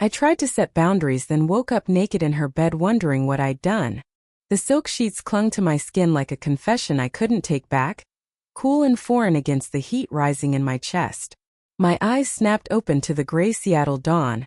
I tried to set boundaries, then woke up naked in her bed wondering what I'd done. The silk sheets clung to my skin like a confession I couldn't take back, cool and foreign against the heat rising in my chest. My eyes snapped open to the gray Seattle dawn,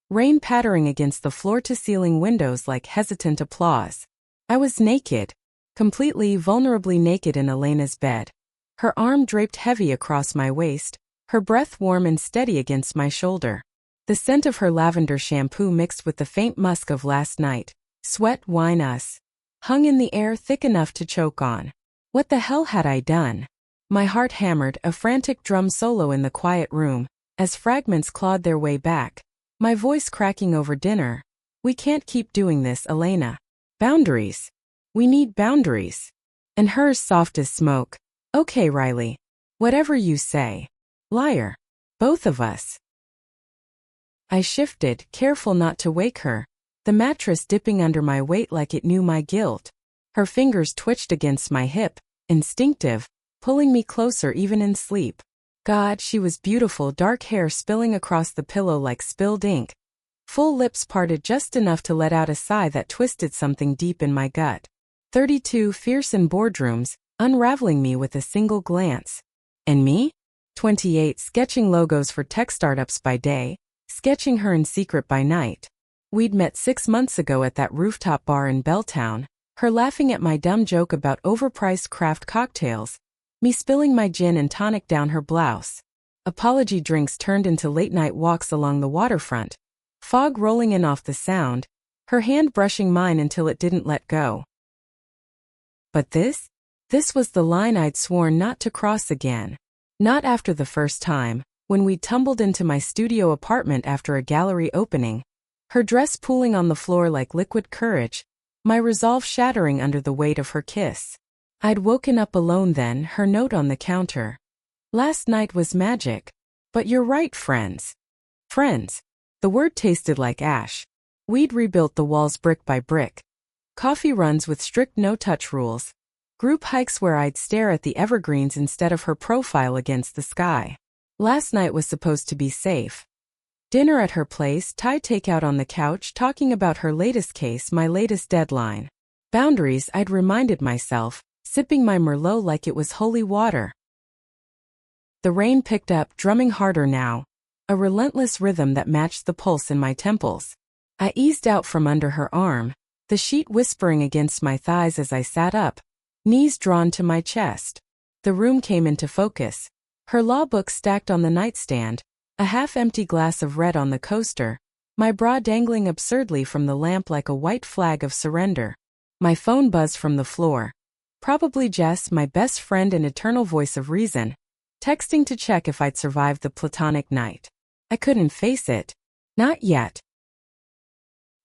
rain pattering against the floor-to-ceiling windows like hesitant applause. I was naked, completely, vulnerably naked in Elena's bed. Her arm draped heavy across my waist, her breath warm and steady against my shoulder. The scent of her lavender shampoo mixed with the faint musk of last night, sweat, wine, us, hung in the air thick enough to choke on. What the hell had I done? My heart hammered, a frantic drum solo in the quiet room, as fragments clawed their way back. My voice cracking over dinner. We can't keep doing this, Elena. Boundaries. We need boundaries. And hers soft as smoke. Okay, Riley. Whatever you say. Liar. Both of us. I shifted, careful not to wake her, the mattress dipping under my weight like it knew my guilt. Her fingers twitched against my hip, instinctive, pulling me closer even in sleep. God, she was beautiful, dark hair spilling across the pillow like spilled ink. Full lips parted just enough to let out a sigh that twisted something deep in my gut. 32 fierce in boardrooms, unraveling me with a single glance. And me? 28 sketching logos for tech startups by day, sketching her in secret by night. We'd met 6 months ago at that rooftop bar in Belltown, her laughing at my dumb joke about overpriced craft cocktails, me spilling my gin and tonic down her blouse. Apology drinks turned into late-night walks along the waterfront, fog rolling in off the sound, her hand brushing mine until it didn't let go. But this was the line I'd sworn not to cross again. Not after the first time, when we tumbled into my studio apartment after a gallery opening, her dress pooling on the floor like liquid courage, my resolve shattering under the weight of her kiss. I'd woken up alone then, her note on the counter. Last night was magic. But you're right, friends. Friends. The word tasted like ash. We'd rebuilt the walls brick by brick. Coffee runs with strict no-touch rules. Group hikes where I'd stare at the evergreens instead of her profile against the sky. Last night was supposed to be safe. Dinner at her place, Thai takeout on the couch, talking about her latest case, my latest deadline. Boundaries, I'd reminded myself, sipping my Merlot like it was holy water. The rain picked up, drumming harder now, a relentless rhythm that matched the pulse in my temples. I eased out from under her arm, the sheet whispering against my thighs as I sat up, knees drawn to my chest. The room came into focus. Her law book stacked on the nightstand, a half-empty glass of red on the coaster, my bra dangling absurdly from the lamp like a white flag of surrender. My phone buzzed from the floor. Probably Jess, my best friend and eternal voice of reason, texting to check if I'd survived the platonic night. I couldn't face it. Not yet.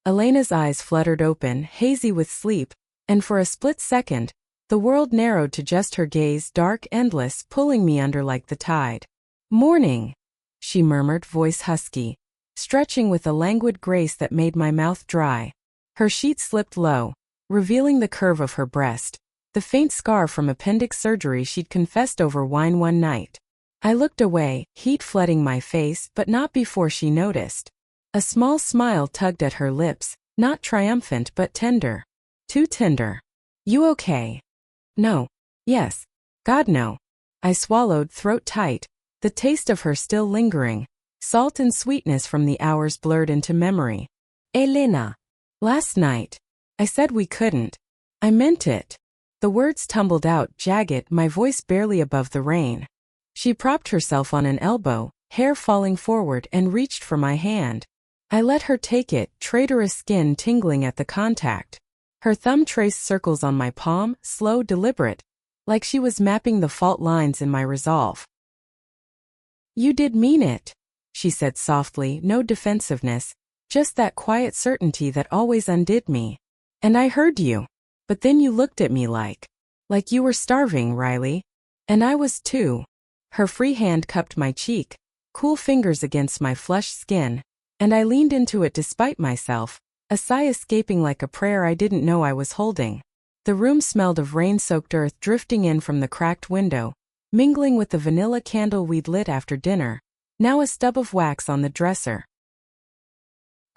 Elena's eyes fluttered open, hazy with sleep, and for a split second, the world narrowed to just her gaze, dark, endless, pulling me under like the tide. Morning, she murmured, voice husky, stretching with a languid grace that made my mouth dry. Her sheet slipped low, revealing the curve of her breast, the faint scar from appendix surgery she'd confessed over wine one night. I looked away, heat flooding my face, but not before she noticed. A small smile tugged at her lips, not triumphant but tender. Too tender. You okay? No. Yes. God no. I swallowed, throat tight, the taste of her still lingering, salt and sweetness from the hours blurred into memory. Elena. Last night. I said we couldn't. I meant it. The words tumbled out, jagged, my voice barely above the rain. She propped herself on an elbow, hair falling forward, and reached for my hand. I let her take it, traitorous skin tingling at the contact. Her thumb traced circles on my palm, slow, deliberate, like she was mapping the fault lines in my resolve. You did mean it, she said softly, no defensiveness, just that quiet certainty that always undid me. And I heard you. But then you looked at me like you were starving, Riley. And I was too. Her free hand cupped my cheek, cool fingers against my flushed skin, and I leaned into it despite myself, a sigh escaping like a prayer I didn't know I was holding. The room smelled of rain-soaked earth drifting in from the cracked window, mingling with the vanilla candle we'd lit after dinner, now a stub of wax on the dresser.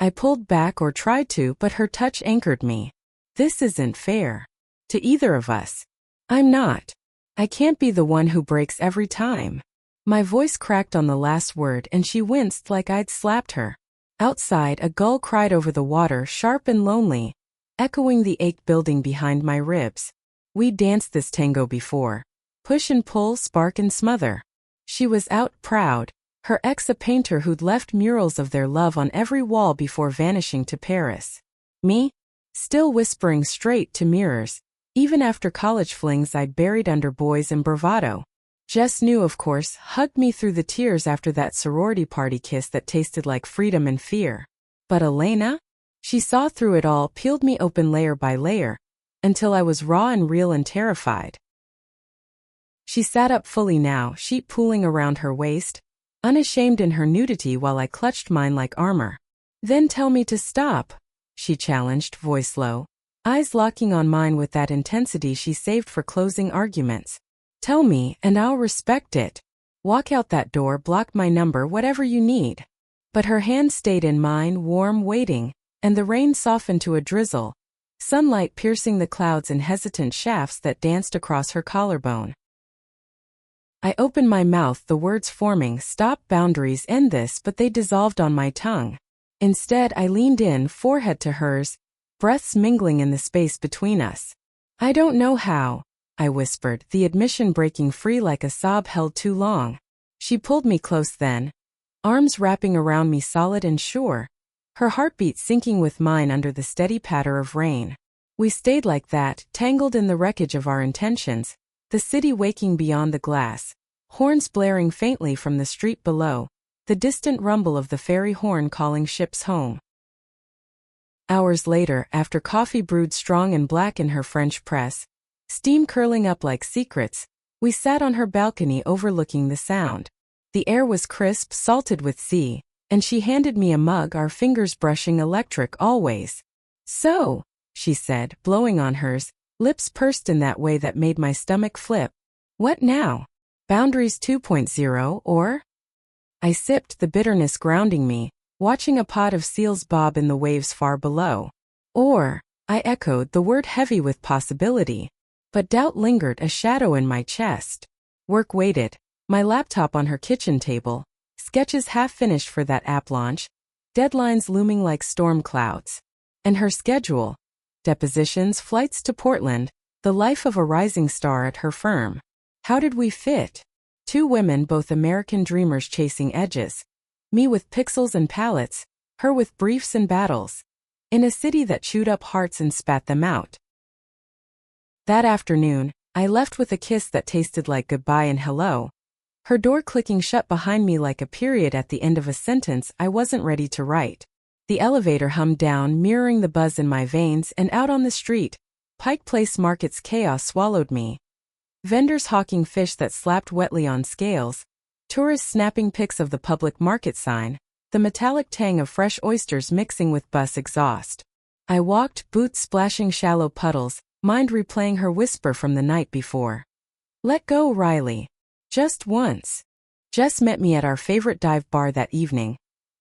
I pulled back or tried to, but her touch anchored me. This isn't fair. To either of us. I'm not. I can't be the one who breaks every time. My voice cracked on the last word and she winced like I'd slapped her. Outside, a gull cried over the water, sharp and lonely, echoing the ache building behind my ribs. We'd danced this tango before. Push and pull, spark and smother. She was out, proud. Her ex a painter who'd left murals of their love on every wall before vanishing to Paris. Me? Still whispering straight to mirrors, even after college flings I'd buried under boys and bravado. Jess knew, of course, hugged me through the tears after that sorority party kiss that tasted like freedom and fear. But Elena? She saw through it all, peeled me open layer by layer, until I was raw and real and terrified. She sat up fully now, sheet pooling around her waist, unashamed in her nudity while I clutched mine like armor. Then tell me to stop, she challenged, voice low, eyes locking on mine with that intensity she saved for closing arguments. Tell me, and I'll respect it. Walk out that door, block my number, whatever you need. But her hand stayed in mine, warm, waiting, and the rain softened to a drizzle, sunlight piercing the clouds in hesitant shafts that danced across her collarbone. I opened my mouth, the words forming, stop, boundaries, end this, but they dissolved on my tongue. Instead, I leaned in, forehead to hers, breaths mingling in the space between us. I don't know how, I whispered, the admission breaking free like a sob held too long. She pulled me close then, arms wrapping around me solid and sure, her heartbeat syncing with mine under the steady patter of rain. We stayed like that, tangled in the wreckage of our intentions, the city waking beyond the glass, horns blaring faintly from the street below, the distant rumble of the ferry horn calling ships home. Hours later, after coffee brewed strong and black in her French press, steam curling up like secrets, we sat on her balcony overlooking the sound. The air was crisp, salted with sea, and she handed me a mug, our fingers brushing electric always. So, she said, blowing on hers, lips pursed in that way that made my stomach flip. What now? Boundaries 2.0 or? I sipped, the bitterness grounding me, watching a pod of seals bob in the waves far below. Or, I echoed, the word heavy with possibility. But doubt lingered, a shadow in my chest. Work waited, my laptop on her kitchen table, sketches half finished for that app launch, deadlines looming like storm clouds. And her schedule. Depositions, flights to Portland, the life of a rising star at her firm. How did we fit? Two women, both American dreamers chasing edges. Me with pixels and palettes, her with briefs and battles. In a city that chewed up hearts and spat them out. That afternoon, I left with a kiss that tasted like goodbye and hello. Her door clicking shut behind me like a period at the end of a sentence I wasn't ready to write. The elevator hummed down, mirroring the buzz in my veins, and out on the street, Pike Place Market's chaos swallowed me. Vendors hawking fish that slapped wetly on scales, tourists snapping pics of the public market sign, the metallic tang of fresh oysters mixing with bus exhaust. I walked, boots splashing shallow puddles, mind replaying her whisper from the night before. Let go, Riley. Just once. Jess met me at our favorite dive bar that evening.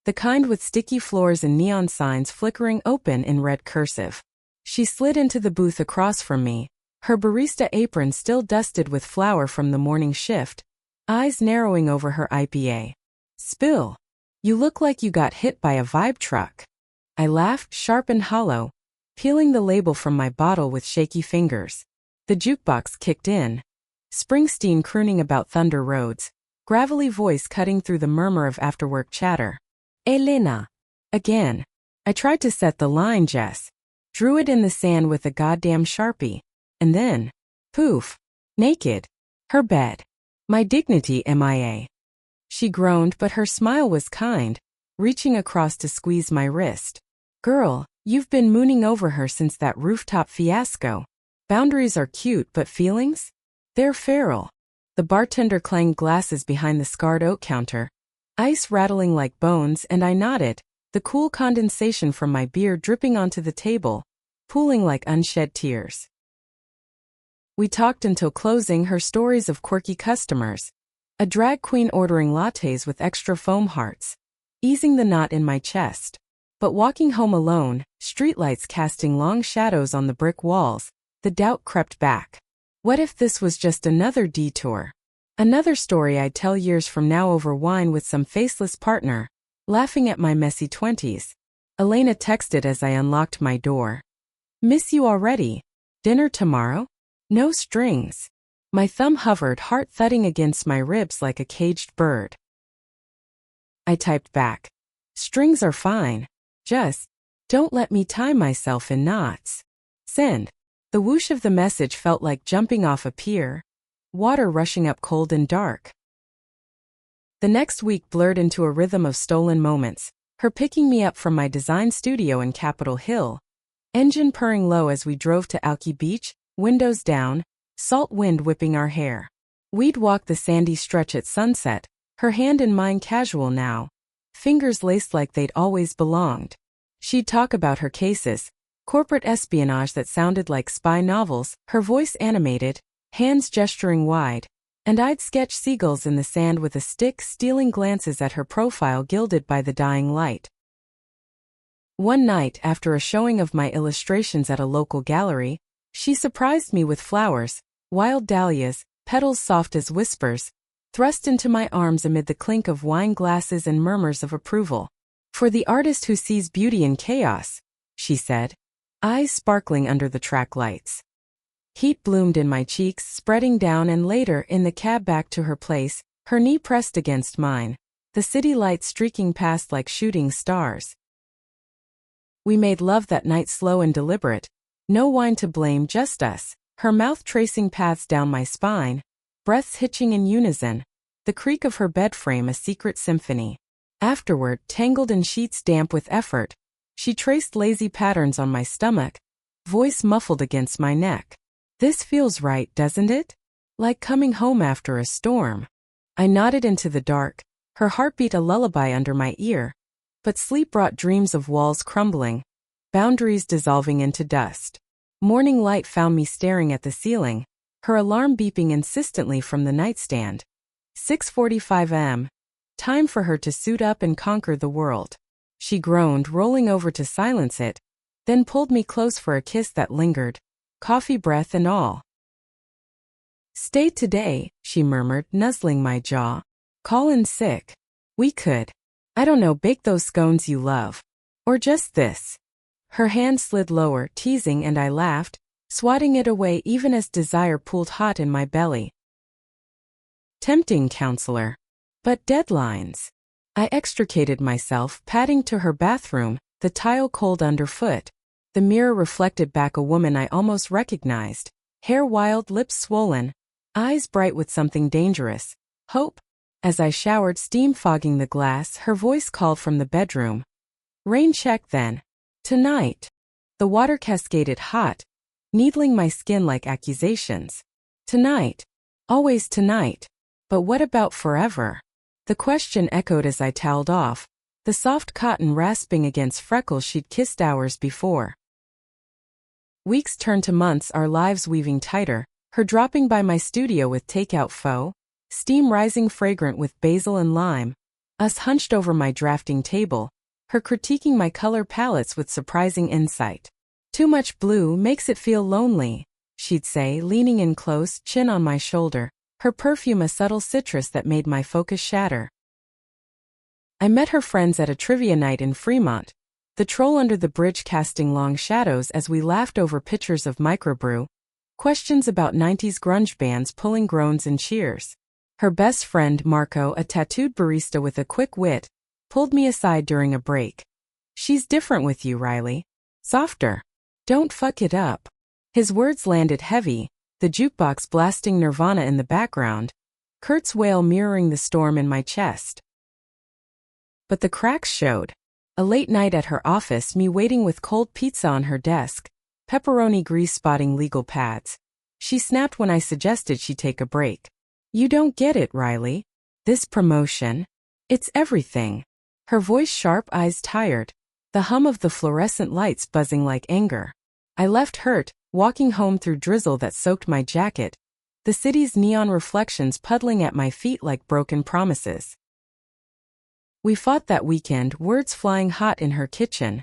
The kind with sticky floors and neon signs flickering open in red cursive. She slid into the booth across from me, her barista apron still dusted with flour from the morning shift, eyes narrowing over her IPA. Spill. You look like you got hit by a vibe truck. I laughed, sharp and hollow, peeling the label from my bottle with shaky fingers. The jukebox kicked in. Springsteen crooning about Thunder Roads, gravelly voice cutting through the murmur of afterwork chatter. Elena. Again. I tried to set the line, Jess. Drew it in the sand with a goddamn Sharpie. And then, poof. Naked. Her bed. My dignity MIA. She groaned, but her smile was kind, reaching across to squeeze my wrist. Girl, you've been mooning over her since that rooftop fiasco. Boundaries are cute, but feelings? They're feral. The bartender clanged glasses behind the scarred oak counter, ice rattling like bones, and I nodded, the cool condensation from my beer dripping onto the table, pooling like unshed tears. We talked until closing, her stories of quirky customers. A drag queen ordering lattes with extra foam hearts, easing the knot in my chest. But walking home alone, streetlights casting long shadows on the brick walls, the doubt crept back. What if this was just another detour? Another story I'd tell years from now over wine with some faceless partner, laughing at my messy 20s. Elena texted as I unlocked my door. Miss you already. Dinner tomorrow? No strings. My thumb hovered, heart thudding against my ribs like a caged bird. I typed back. Strings are fine. Just don't let me tie myself in knots. Send. The whoosh of the message felt like jumping off a pier, water rushing up cold and dark. The next week blurred into a rhythm of stolen moments, her picking me up from my design studio in Capitol Hill, engine purring low as we drove to Alki Beach, windows down, salt wind whipping our hair. We'd walk the sandy stretch at sunset, her hand in mine casual now, fingers laced like they'd always belonged. She'd talk about her cases, corporate espionage that sounded like spy novels, her voice animated, hands gesturing wide, and I'd sketch seagulls in the sand with a stick, stealing glances at her profile gilded by the dying light. One night, after a showing of my illustrations at a local gallery, she surprised me with flowers, wild dahlias, petals soft as whispers, thrust into my arms amid the clink of wine glasses and murmurs of approval. For the artist who sees beauty in chaos, she said, eyes sparkling under the track lights. Heat bloomed in my cheeks, spreading down, and later, in the cab back to her place, her knee pressed against mine, the city lights streaking past like shooting stars. We made love that night, slow and deliberate, no wine to blame, just us, her mouth tracing paths down my spine, breaths hitching in unison, the creak of her bed frame a secret symphony. Afterward, tangled in sheets damp with effort, she traced lazy patterns on my stomach, voice muffled against my neck. This feels right, doesn't it? Like coming home after a storm. I nodded into the dark, her heartbeat a lullaby under my ear, but sleep brought dreams of walls crumbling, boundaries dissolving into dust. Morning light found me staring at the ceiling, her alarm beeping insistently from the nightstand. 6:45 a.m. Time for her to suit up and conquer the world. She groaned, rolling over to silence it, then pulled me close for a kiss that lingered, coffee breath and all. Stay today, she murmured, nuzzling my jaw. Call in sick. We could. I don't know, bake those scones you love. Or just this. Her hand slid lower, teasing, and I laughed, swatting it away even as desire pooled hot in my belly. Tempting, counselor. But deadlines. I extricated myself, padding to her bathroom, the tile cold underfoot. The mirror reflected back a woman I almost recognized, hair wild, lips swollen, eyes bright with something dangerous. Hope. As I showered, steam fogging the glass, her voice called from the bedroom. Rain check then. Tonight. The water cascaded hot, needling my skin like accusations. Tonight. Always tonight. But what about forever? The question echoed as I toweled off, the soft cotton rasping against freckles she'd kissed hours before. Weeks turned to months, our lives weaving tighter, her dropping by my studio with takeout pho, steam rising fragrant with basil and lime, us hunched over my drafting table, her critiquing my color palettes with surprising insight. Too much blue makes it feel lonely, she'd say, leaning in close, chin on my shoulder, her perfume a subtle citrus that made my focus shatter. I met her friends at a trivia night in Fremont, the troll under the bridge casting long shadows as we laughed over pictures of microbrew, questions about 90s grunge bands pulling groans and cheers. Her best friend, Marco, a tattooed barista with a quick wit, pulled me aside during a break. She's different with you, Riley. Softer. Don't fuck it up. His words landed heavy, the jukebox blasting Nirvana in the background, Kurt's wail mirroring the storm in my chest. But the cracks showed. A late night at her office, me waiting with cold pizza on her desk, pepperoni grease spotting legal pads. She snapped when I suggested she take a break. You don't get it, Riley. This promotion. It's everything. Her voice sharp, eyes tired, the hum of the fluorescent lights buzzing like anger. I left hurt, walking home through drizzle that soaked my jacket, the city's neon reflections puddling at my feet like broken promises. We fought that weekend, words flying hot in her kitchen.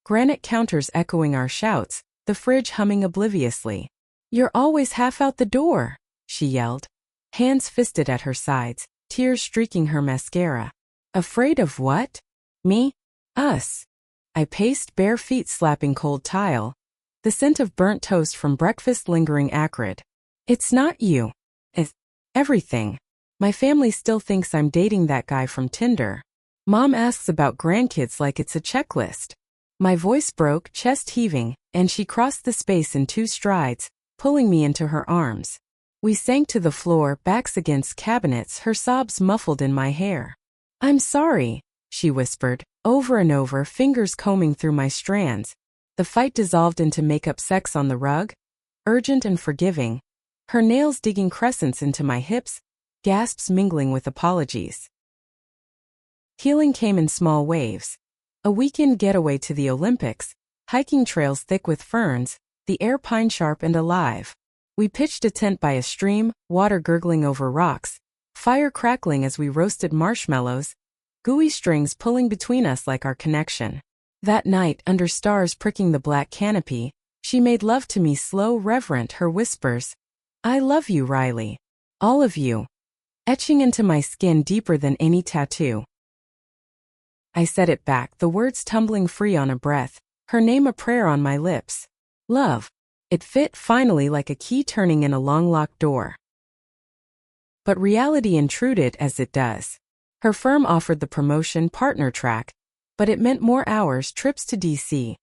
Granite counters echoing our shouts, the fridge humming obliviously. "You're always half out the door," she yelled. Hands fisted at her sides, tears streaking her mascara. "Afraid of what? Me? Us?" I paced, bare feet slapping cold tile. The scent of burnt toast from breakfast lingering acrid. "It's not you. It's everything. My family still thinks I'm dating that guy from Tinder. Mom asks about grandkids like it's a checklist." My voice broke, chest heaving, and she crossed the space in 2 strides, pulling me into her arms. We sank to the floor, backs against cabinets, her sobs muffled in my hair. "I'm sorry," she whispered, over and over, fingers combing through my strands. The fight dissolved into make-up sex on the rug, urgent and forgiving, her nails digging crescents into my hips, gasps mingling with apologies. Healing came in small waves. A weekend getaway to the Olympics, hiking trails thick with ferns, the air pine-sharp and alive. We pitched a tent by a stream, water gurgling over rocks, fire crackling as we roasted marshmallows, gooey strings pulling between us like our connection. That night, under stars pricking the black canopy, she made love to me, slow, reverent, her whispers. "I love you, Riley. All of you." Etching into my skin deeper than any tattoo. I said it back, the words tumbling free on a breath, her name a prayer on my lips. Love. It fit finally like a key turning in a long-locked door. But reality intruded as it does. Her firm offered the promotion partner track, but it meant more hours, trips to DC.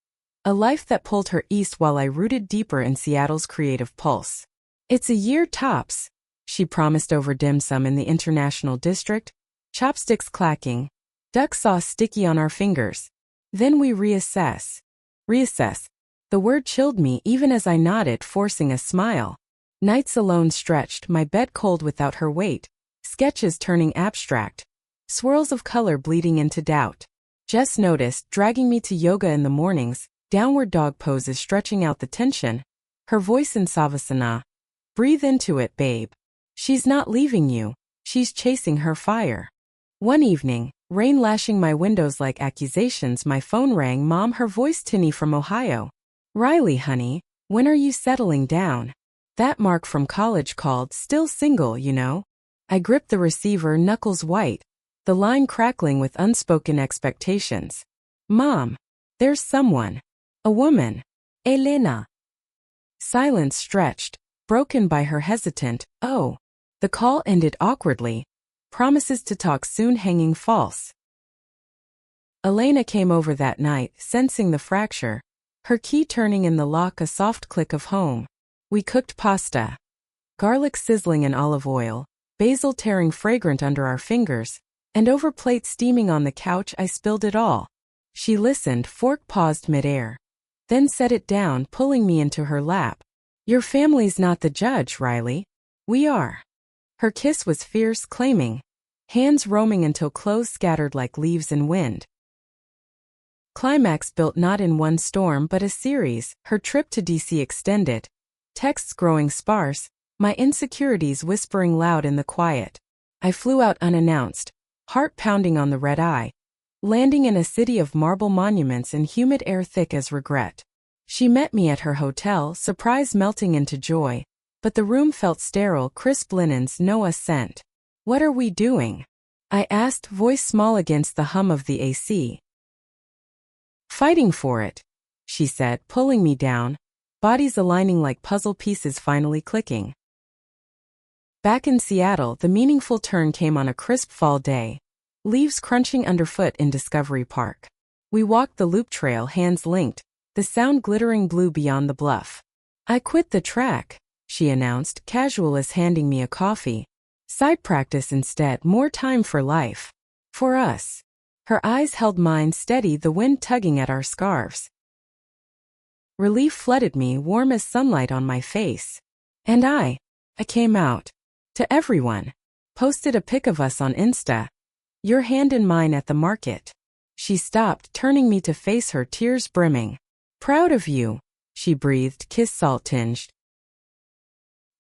A life that pulled her east while I rooted deeper in Seattle's creative pulse. "It's a year tops," she promised over dim sum in the International District, chopsticks clacking, duck sauce sticky on our fingers. Then we reassess. Reassess. The word chilled me even as I nodded, forcing a smile. Nights alone stretched, my bed cold without her weight, sketches turning abstract, swirls of color bleeding into doubt. Jess noticed, dragging me to yoga in the mornings, downward dog poses stretching out the tension. Her voice in Savasana. "Breathe into it, babe. She's not leaving you. She's chasing her fire." One evening, rain lashing my windows like accusations, my phone rang. Mom, her voice tinny from Ohio. "Riley, honey, when are you settling down? That Mark from college called, still single, you know." I gripped the receiver, knuckles white, the line crackling with unspoken expectations. "Mom, there's someone. A woman. Elena." Silence stretched, broken by her hesitant, "Oh." The call ended awkwardly, promises to talk soon hanging false. Elena came over that night, sensing the fracture, her key turning in the lock, a soft click of home. We cooked pasta. Garlic sizzling in olive oil, basil tearing fragrant under our fingers, and over plate steaming on the couch. I spilled it all. She listened, fork paused midair, then set it down, pulling me into her lap. "Your family's not the judge, Riley. We are." Her kiss was fierce, claiming, hands roaming until clothes scattered like leaves in wind. Climax built not in one storm but a series, her trip to DC extended, texts growing sparse, my insecurities whispering loud in the quiet. I flew out unannounced, heart pounding on the red eye, landing in a city of marble monuments and humid air thick as regret. She met me at her hotel, surprise melting into joy, but the room felt sterile, crisp linens, no scent. "What are we doing?" I asked, voice small against the hum of the AC. "Fighting for it," she said, pulling me down, bodies aligning like puzzle pieces finally clicking. Back in Seattle, the meaningful turn came on a crisp fall day, leaves crunching underfoot in Discovery Park. We walked the loop trail, hands linked, the sound glittering blue beyond the bluff. "I quit the track," she announced, casual as handing me a coffee. "Side practice instead, more time for life. For us." Her eyes held mine steady, the wind tugging at our scarves. Relief flooded me, warm as sunlight on my face. And I came out. To everyone. Posted a pic of us on Insta. "Your hand in mine at the market." She stopped, turning me to face her, tears brimming. "Proud of you," she breathed, kiss salt-tinged.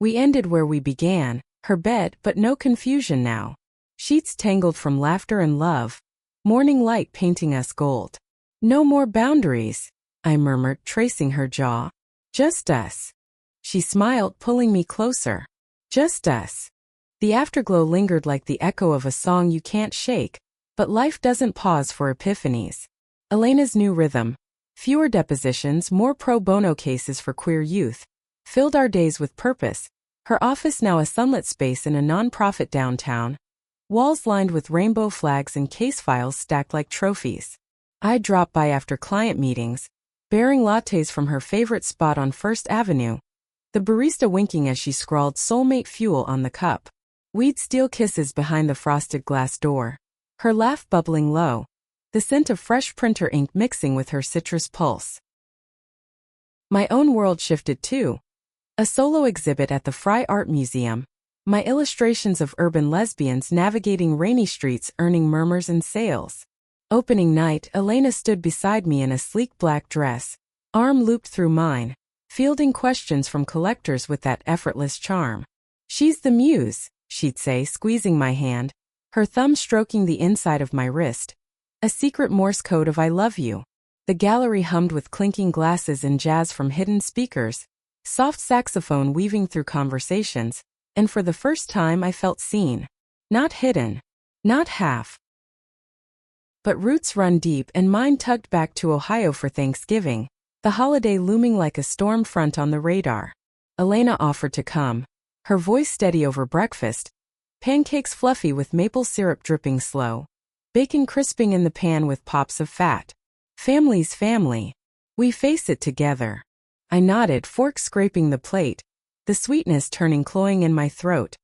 We ended where we began, her bed, but no confusion now. Sheets tangled from laughter and love, morning light painting us gold. No more boundaries, I murmured, tracing her jaw. Just us. She smiled, pulling me closer. Just us. The afterglow lingered like the echo of a song you can't shake, but life doesn't pause for epiphanies. Elena's new rhythm, fewer depositions, more pro bono cases for queer youth, filled our days with purpose. Her office now a sunlit space in a non-profit downtown, walls lined with rainbow flags and case files stacked like trophies. I'd drop by after client meetings, bearing lattes from her favorite spot on First Avenue, the barista winking as she scrawled soulmate fuel on the cup. We'd steal kisses behind the frosted glass door, her laugh bubbling low, the scent of fresh printer ink mixing with her citrus pulse. My own world shifted too. A solo exhibit at the Fry Art Museum, my illustrations of urban lesbians navigating rainy streets earning murmurs and sales. Opening night, Elena stood beside me in a sleek black dress, arm looped through mine, fielding questions from collectors with that effortless charm. She's the muse, she'd say, squeezing my hand, her thumb stroking the inside of my wrist. A secret Morse code of I love you. The gallery hummed with clinking glasses and jazz from hidden speakers, soft saxophone weaving through conversations, and for the first time I felt seen. Not hidden. Not half. But roots run deep, and mine tugged back to Ohio for Thanksgiving, the holiday looming like a storm front on the radar. Elena offered to come, her voice steady over breakfast, pancakes fluffy with maple syrup dripping slow, bacon crisping in the pan with pops of fat. Family's family. We face it together. I nodded, fork scraping the plate, the sweetness turning cloying in my throat.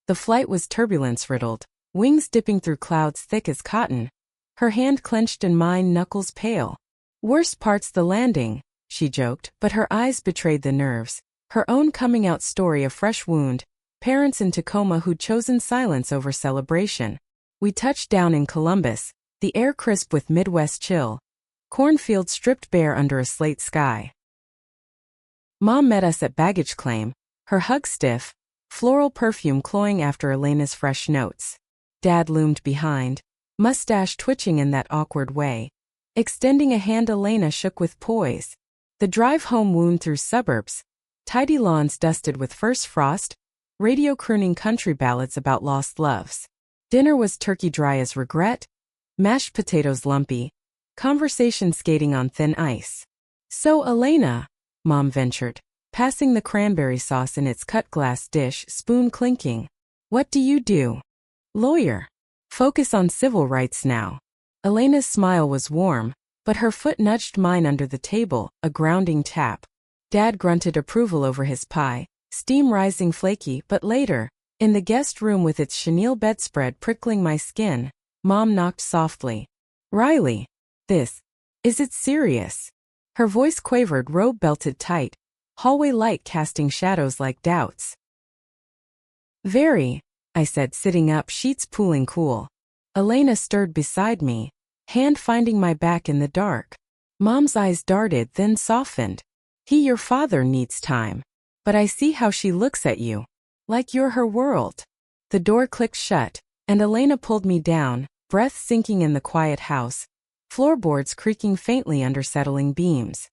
The flight was turbulence-riddled, wings dipping through clouds thick as cotton, her hand clenched in mine, knuckles pale. Worst part's the landing, she joked, but her eyes betrayed the nerves. Her own coming-out story, a fresh wound, parents in Tacoma who'd chosen silence over celebration. We touched down in Columbus, the air crisp with Midwest chill, cornfields stripped bare under a slate sky. Mom met us at baggage claim, her hug stiff, floral perfume cloying after Elena's fresh notes. Dad loomed behind, mustache twitching in that awkward way. Extending a hand, Elena shook with poise. The drive home wound through suburbs, tidy lawns dusted with first frost, radio crooning country ballads about lost loves. Dinner was turkey dry as regret, mashed potatoes lumpy, conversation skating on thin ice. So Elena, Mom ventured, passing the cranberry sauce in its cut glass dish, spoon clinking. What do you do? Lawyer. Focus on civil rights now. Elena's smile was warm, but her foot nudged mine under the table, a grounding tap. Dad grunted approval over his pie, steam rising flaky, but later, in the guest room with its chenille bedspread prickling my skin, Mom knocked softly. Riley. Is it serious? Her voice quavered, robe belted tight, hallway light casting shadows like doubts. Very, I said, sitting up, sheets pooling cool. Elena stirred beside me, hand finding my back in the dark. Mom's eyes darted, then softened. Your father needs time. But I see how she looks at you. Like you're her world. The door clicked shut, and Elena pulled me down, breath sinking in the quiet house, floorboards creaking faintly under settling beams.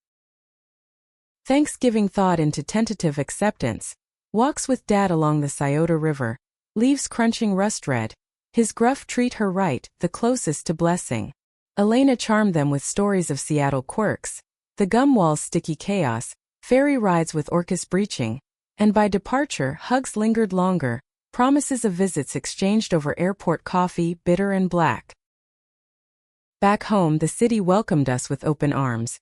Thanksgiving thawed into tentative acceptance. Walks with Dad along the Scioto River, leaves crunching rust red. His gruff treat her right, the closest to blessing. Elena charmed them with stories of Seattle quirks, the gum wall's sticky chaos, ferry rides with Orcus breaching, and by departure hugs lingered longer, promises of visits exchanged over airport coffee, bitter and black. Back home, the city welcomed us with open arms.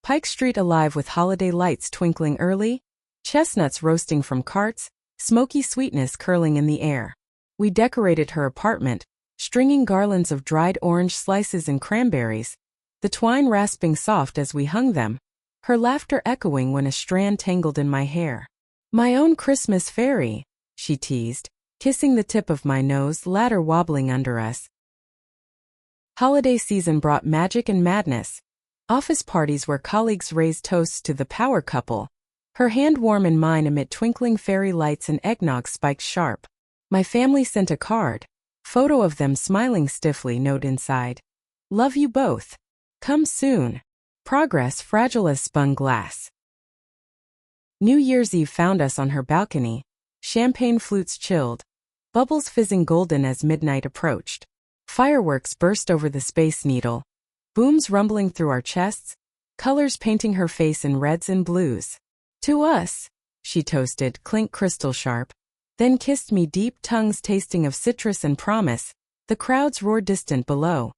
Pike Street alive with holiday lights twinkling early, chestnuts roasting from carts, smoky sweetness curling in the air. We decorated her apartment, stringing garlands of dried orange slices and cranberries, the twine rasping soft as we hung them, her laughter echoing when a strand tangled in my hair. My own Christmas fairy, she teased, kissing the tip of my nose, ladder wobbling under us. Holiday season brought magic and madness. Office parties where colleagues raised toasts to the power couple, her hand warm in mine amid twinkling fairy lights and eggnog spiked sharp. My family sent a card, Photo of them smiling stiffly, note inside. Love you both. Come soon. Progress fragile as spun glass. New Year's Eve found us on her balcony. Champagne flutes chilled. Bubbles fizzing golden as midnight approached. Fireworks burst over the Space Needle. Booms rumbling through our chests. Colors painting her face in reds and blues. To us, she toasted, clink crystal sharp. Then kissed me deep, tongues tasting of citrus and promise. The crowds roared distant below.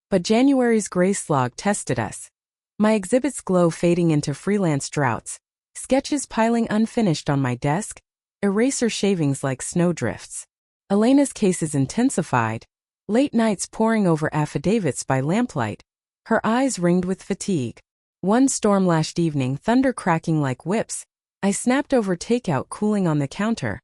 But January's gray slog tested us. My exhibits glow fading into freelance droughts. Sketches piling unfinished on my desk. Eraser shavings like snowdrifts. Elena's cases intensified. Late nights poring over affidavits by lamplight. Her eyes ringed with fatigue. One storm-lashed evening, thunder cracking like whips. I snapped over takeout cooling on the counter.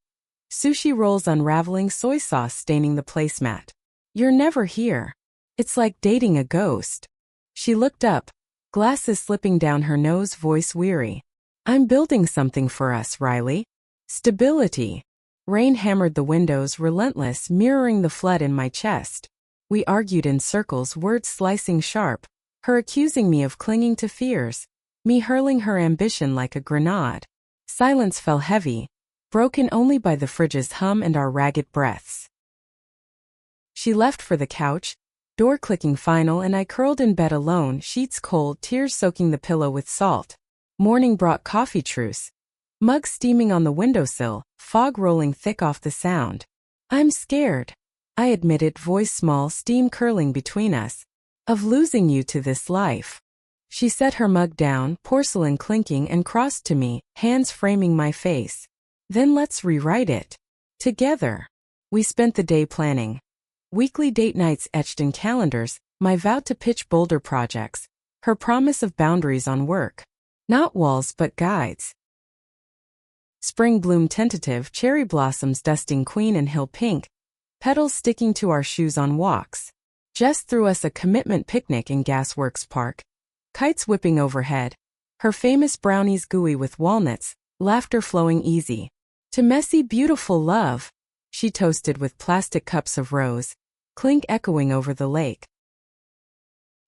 Sushi rolls unraveling, soy sauce staining the placemat. You're never here. It's like dating a ghost. She looked up, glasses slipping down her nose, voice weary. I'm building something for us, Riley. Stability. Rain hammered the windows, relentless, mirroring the flood in my chest. We argued in circles, words slicing sharp. Her accusing me of clinging to fears. Me hurling her ambition like a grenade. Silence fell heavy, broken only by the fridge's hum and our ragged breaths. She left for the couch, door clicking final, and I curled in bed alone, sheets cold, tears soaking the pillow with salt. Morning brought coffee truce. Mug steaming on the windowsill, fog rolling thick off the sound. I'm scared, I admitted, voice small, steam curling between us, of losing you to this life. She set her mug down, porcelain clinking, and crossed to me, hands framing my face. Then let's rewrite it. Together. We spent the day planning. Weekly date nights etched in calendars, my vow to pitch bolder projects, her promise of boundaries on work. Not walls but guides. Spring bloom tentative, cherry blossoms dusting queen and hill pink, petals sticking to our shoes on walks. Jess threw us a commitment picnic in Gasworks Park. Kites whipping overhead. Her famous brownies gooey with walnuts, laughter flowing easy. To messy beautiful love, she toasted with plastic cups of rose, clink echoing over the lake.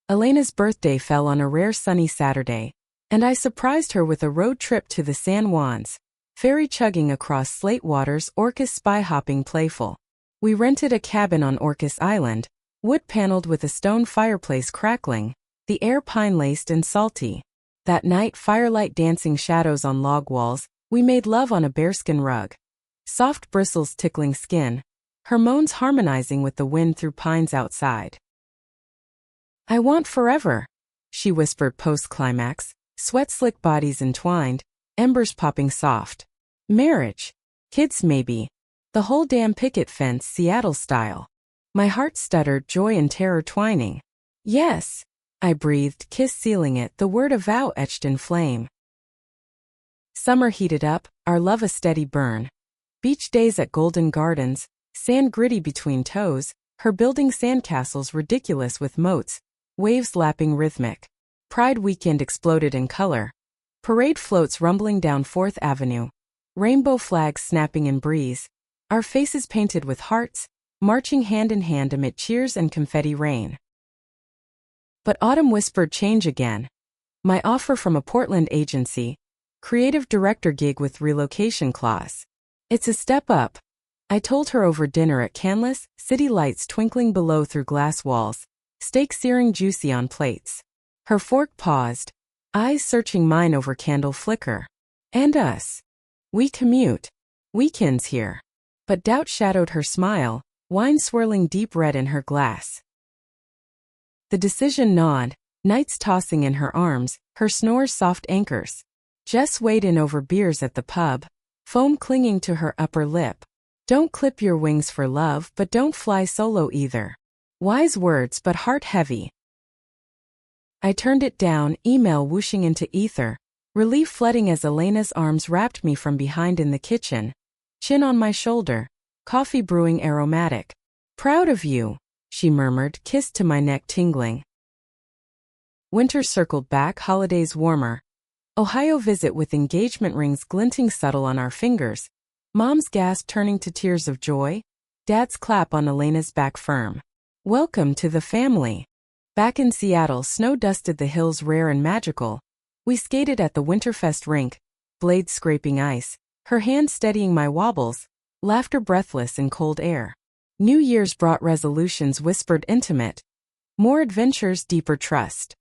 Elena's birthday fell on a rare sunny Saturday, and I surprised her with a road trip to the San Juans, ferry chugging across slate waters, Orcas spy-hopping playful. We rented a cabin on Orcas Island, wood-paneled with a stone fireplace crackling, the air pine-laced and salty. That night, firelight dancing shadows on log walls, we made love on a bearskin rug. Soft bristles tickling skin, her moans harmonizing with the wind through pines outside. I want forever, she whispered post-climax, sweat-slick bodies entwined, embers popping soft. Marriage. Kids maybe. The whole damn picket fence, Seattle style. My heart stuttered, joy and terror twining. Yes, I breathed, kiss sealing it, the word a vow etched in flame. Summer heated up, our love a steady burn. Beach days at Golden Gardens, sand gritty between toes, her building sandcastles ridiculous with moats, waves lapping rhythmic. Pride weekend exploded in color. Parade floats rumbling down 4th Avenue. Rainbow flags snapping in breeze. Our faces painted with hearts, marching hand in hand amid cheers and confetti rain. But autumn whispered change again. My offer from a Portland agency, creative director gig with relocation clause. It's a step up, I told her over dinner at Canlis, city lights twinkling below through glass walls, steak searing juicy on plates. Her fork paused, eyes searching mine over candle flicker. And us. We commute. Weekends here. But doubt shadowed her smile, wine swirling deep red in her glass. The decision gnawed, nights tossing in her arms, her snores soft anchors. Jess weighed in over beers at the pub, foam clinging to her upper lip. Don't clip your wings for love, but don't fly solo either. Wise words but heart heavy. I turned it down, email whooshing into ether, relief flooding as Elena's arms wrapped me from behind in the kitchen, chin on my shoulder, coffee brewing aromatic. Proud of you, she murmured, kissed to my neck tingling. Winter circled back, holidays warmer. Ohio visit with engagement rings glinting subtle on our fingers. Mom's gasp turning to tears of joy. Dad's clap on Elena's back firm. Welcome to the family. Back in Seattle, snow dusted the hills rare and magical. We skated at the Winterfest rink, blades scraping ice, her hand steadying my wobbles, laughter breathless in cold air. New Year's brought resolutions whispered intimate. More adventures, deeper trust.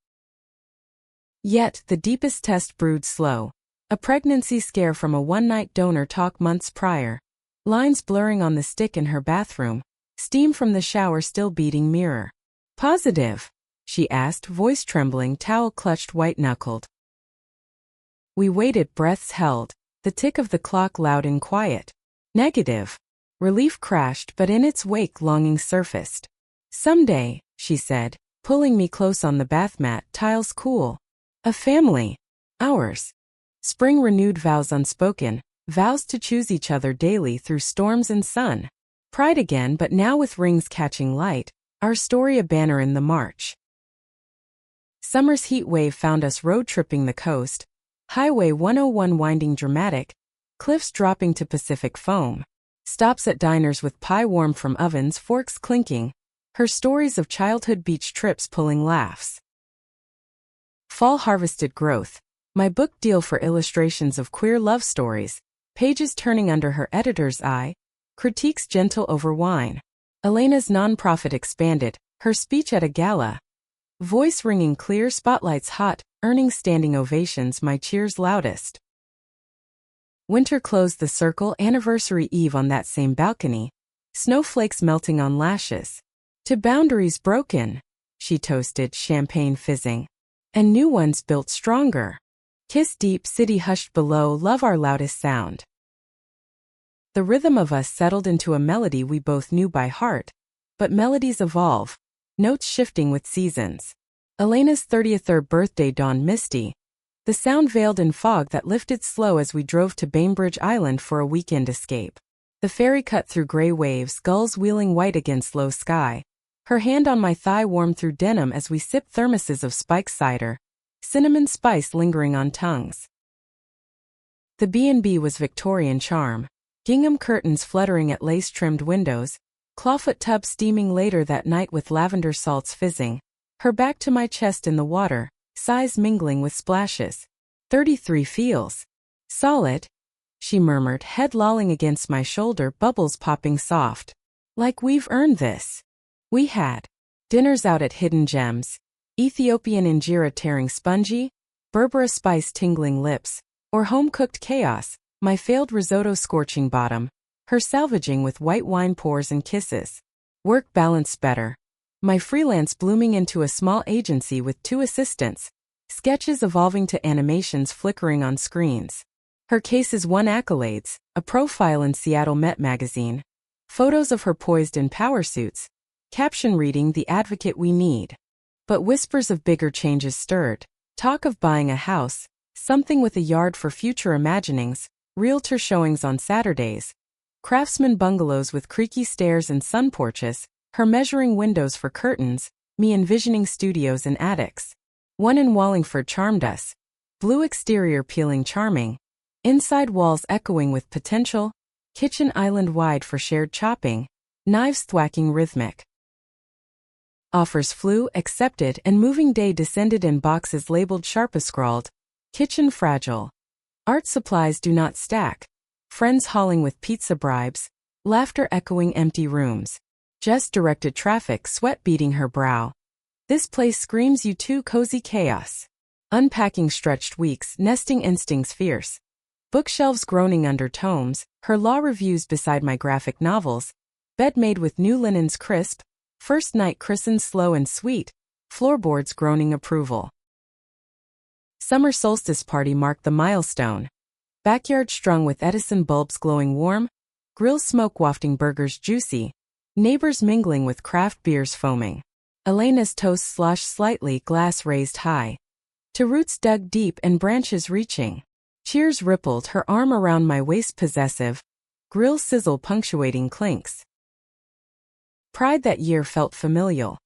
Yet, the deepest test brewed slow. A pregnancy scare from a one-night donor talk months prior. Lines blurring on the stick in her bathroom. Steam from the shower still beating mirror. Positive? She asked, voice trembling, towel clutched white-knuckled. We waited, breaths held, the tick of the clock loud and quiet. Negative. Relief crashed, but in its wake longing surfaced. Someday, she said, pulling me close on the bath mat, tiles cool. A family. Ours. Spring renewed vows unspoken, vows to choose each other daily through storms and sun. Pride again, but now with rings catching light, our story a banner in the march. Summer's heat wave found us road-tripping the coast, Highway 101 winding dramatic, cliffs dropping to Pacific foam. Stops at diners with pie warm from ovens, forks clinking, her stories of childhood beach trips pulling laughs. Fall harvested growth, my book deal for illustrations of queer love stories, pages turning under her editor's eye, critiques gentle over wine. Elena's nonprofit expanded, her speech at a gala. Voice ringing clear, spotlights hot, earning standing ovations, my cheers loudest. Winter closed the circle, anniversary eve on that same balcony. Snowflakes melting on lashes. To boundaries broken, she toasted, champagne fizzing. And new ones built stronger. Kiss deep, city hushed below, love our loudest sound. The rhythm of us settled into a melody we both knew by heart. But melodies evolve, notes shifting with seasons. Elena's 33rd birthday dawned misty. The sound veiled in fog that lifted slow as we drove to Bainbridge Island for a weekend escape. The ferry cut through gray waves, gulls wheeling white against low sky. Her hand on my thigh warmed through denim as we sipped thermoses of spiked cider, cinnamon spice lingering on tongues. The B&B was Victorian charm, gingham curtains fluttering at lace-trimmed windows, clawfoot tub steaming later that night with lavender salts fizzing, her back to my chest in the water, sighs mingling with splashes. 33 feels solid, she murmured, head lolling against my shoulder, bubbles popping soft. Like we've earned this. We had. Dinners out at Hidden Gems, Ethiopian injera tearing spongy, Berbera spice tingling lips, or home-cooked chaos, my failed risotto scorching bottom, her salvaging with white wine pours and kisses. Work balanced better. My freelance blooming into a small agency with 2 assistants, sketches evolving to animations flickering on screens. Her cases won accolades, a profile in Seattle Met magazine, photos of her poised in power suits, caption reading the advocate we need. But whispers of bigger changes stirred, talk of buying a house, something with a yard for future imaginings, realtor showings on Saturdays, craftsman bungalows with creaky stairs and sun porches, her measuring windows for curtains, me envisioning studios and attics. One in Wallingford charmed us. Blue exterior peeling charming. Inside walls echoing with potential. Kitchen island wide for shared chopping. Knives thwacking rhythmic. Offers flew, accepted, and moving day descended in boxes labeled sharpa scrawled. Kitchen fragile. Art supplies do not stack. Friends hauling with pizza bribes. Laughter echoing empty rooms. Just directed traffic, sweat beading her brow. This place screams you too, cozy chaos. Unpacking stretched weeks, nesting instincts fierce. Bookshelves groaning under tomes, her law reviews beside my graphic novels. Bed made with new linens crisp. First night christened slow and sweet. Floorboards groaning approval. Summer solstice party marked the milestone. Backyard strung with Edison bulbs glowing warm. Grill smoke wafting burgers juicy. Neighbors mingling with craft beers foaming. Elena's toast sloshed slightly, glass raised high. To roots dug deep and branches reaching. Cheers rippled, her arm around my waist possessive. Grill sizzle punctuating clinks. Pride that year felt familial.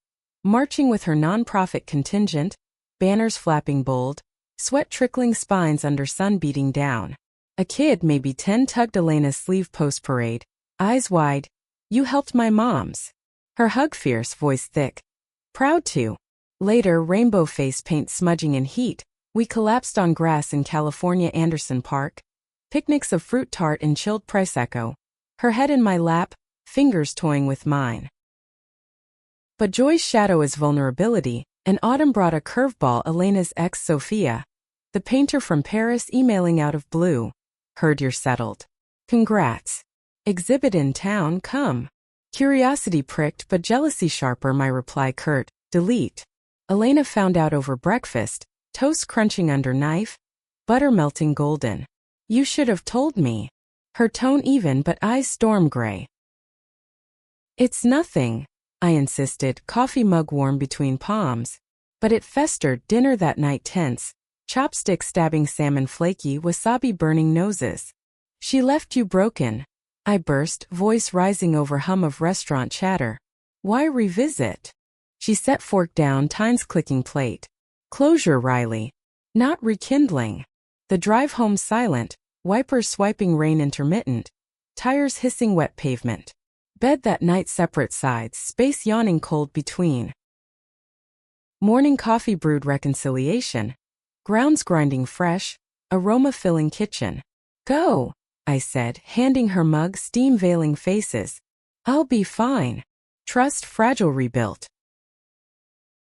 Marching with her nonprofit contingent. Banners flapping bold. Sweat trickling spines under sun beating down. A kid, maybe 10, tugged Elena's sleeve post-parade. Eyes wide. You helped my mom's. Her hug fierce, voice thick. Proud to. Later, rainbow face paint smudging in heat, we collapsed on grass in California Anderson Park. Picnics of fruit tart and chilled Prosecco. Her head in my lap, fingers toying with mine. But joy's shadow is vulnerability, and autumn brought a curveball. Elena's ex Sophia, the painter from Paris, emailing out of blue. Heard you're settled. Congrats. Exhibit in town, come. Curiosity pricked but jealousy sharper. My reply curt, delete. Elena found out over breakfast, toast crunching under knife, butter melting golden. You should have told me. Her tone even but eyes storm gray. It's nothing, I insisted, coffee mug warm between palms. But it festered. Dinner that night tense, chopsticks stabbing salmon flaky, wasabi burning noses. She left you broken. I burst, voice rising over hum of restaurant chatter. Why revisit? She set fork down, tines clicking plate. Closure, Riley. Not rekindling. The drive home silent, wipers swiping, rain intermittent, tires hissing, wet pavement. Bed that night separate sides, space yawning, cold between. Morning coffee brewed reconciliation. Grounds grinding fresh, aroma filling kitchen. Go, I said, handing her mug, steam veiling faces. I'll be fine. Trust fragile rebuilt.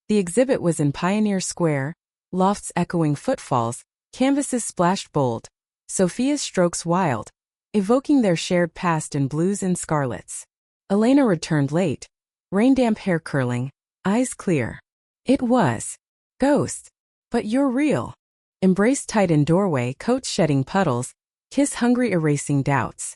The exhibit was in Pioneer Square, lofts echoing footfalls, canvases splashed bold, Sophia's strokes wild, evoking their shared past in blues and scarlets. Elena returned late, rain-damp hair curling, eyes clear. It was. Ghost. But you're real. Embrace tight in doorway, coat shedding puddles, kiss hungry erasing doubts.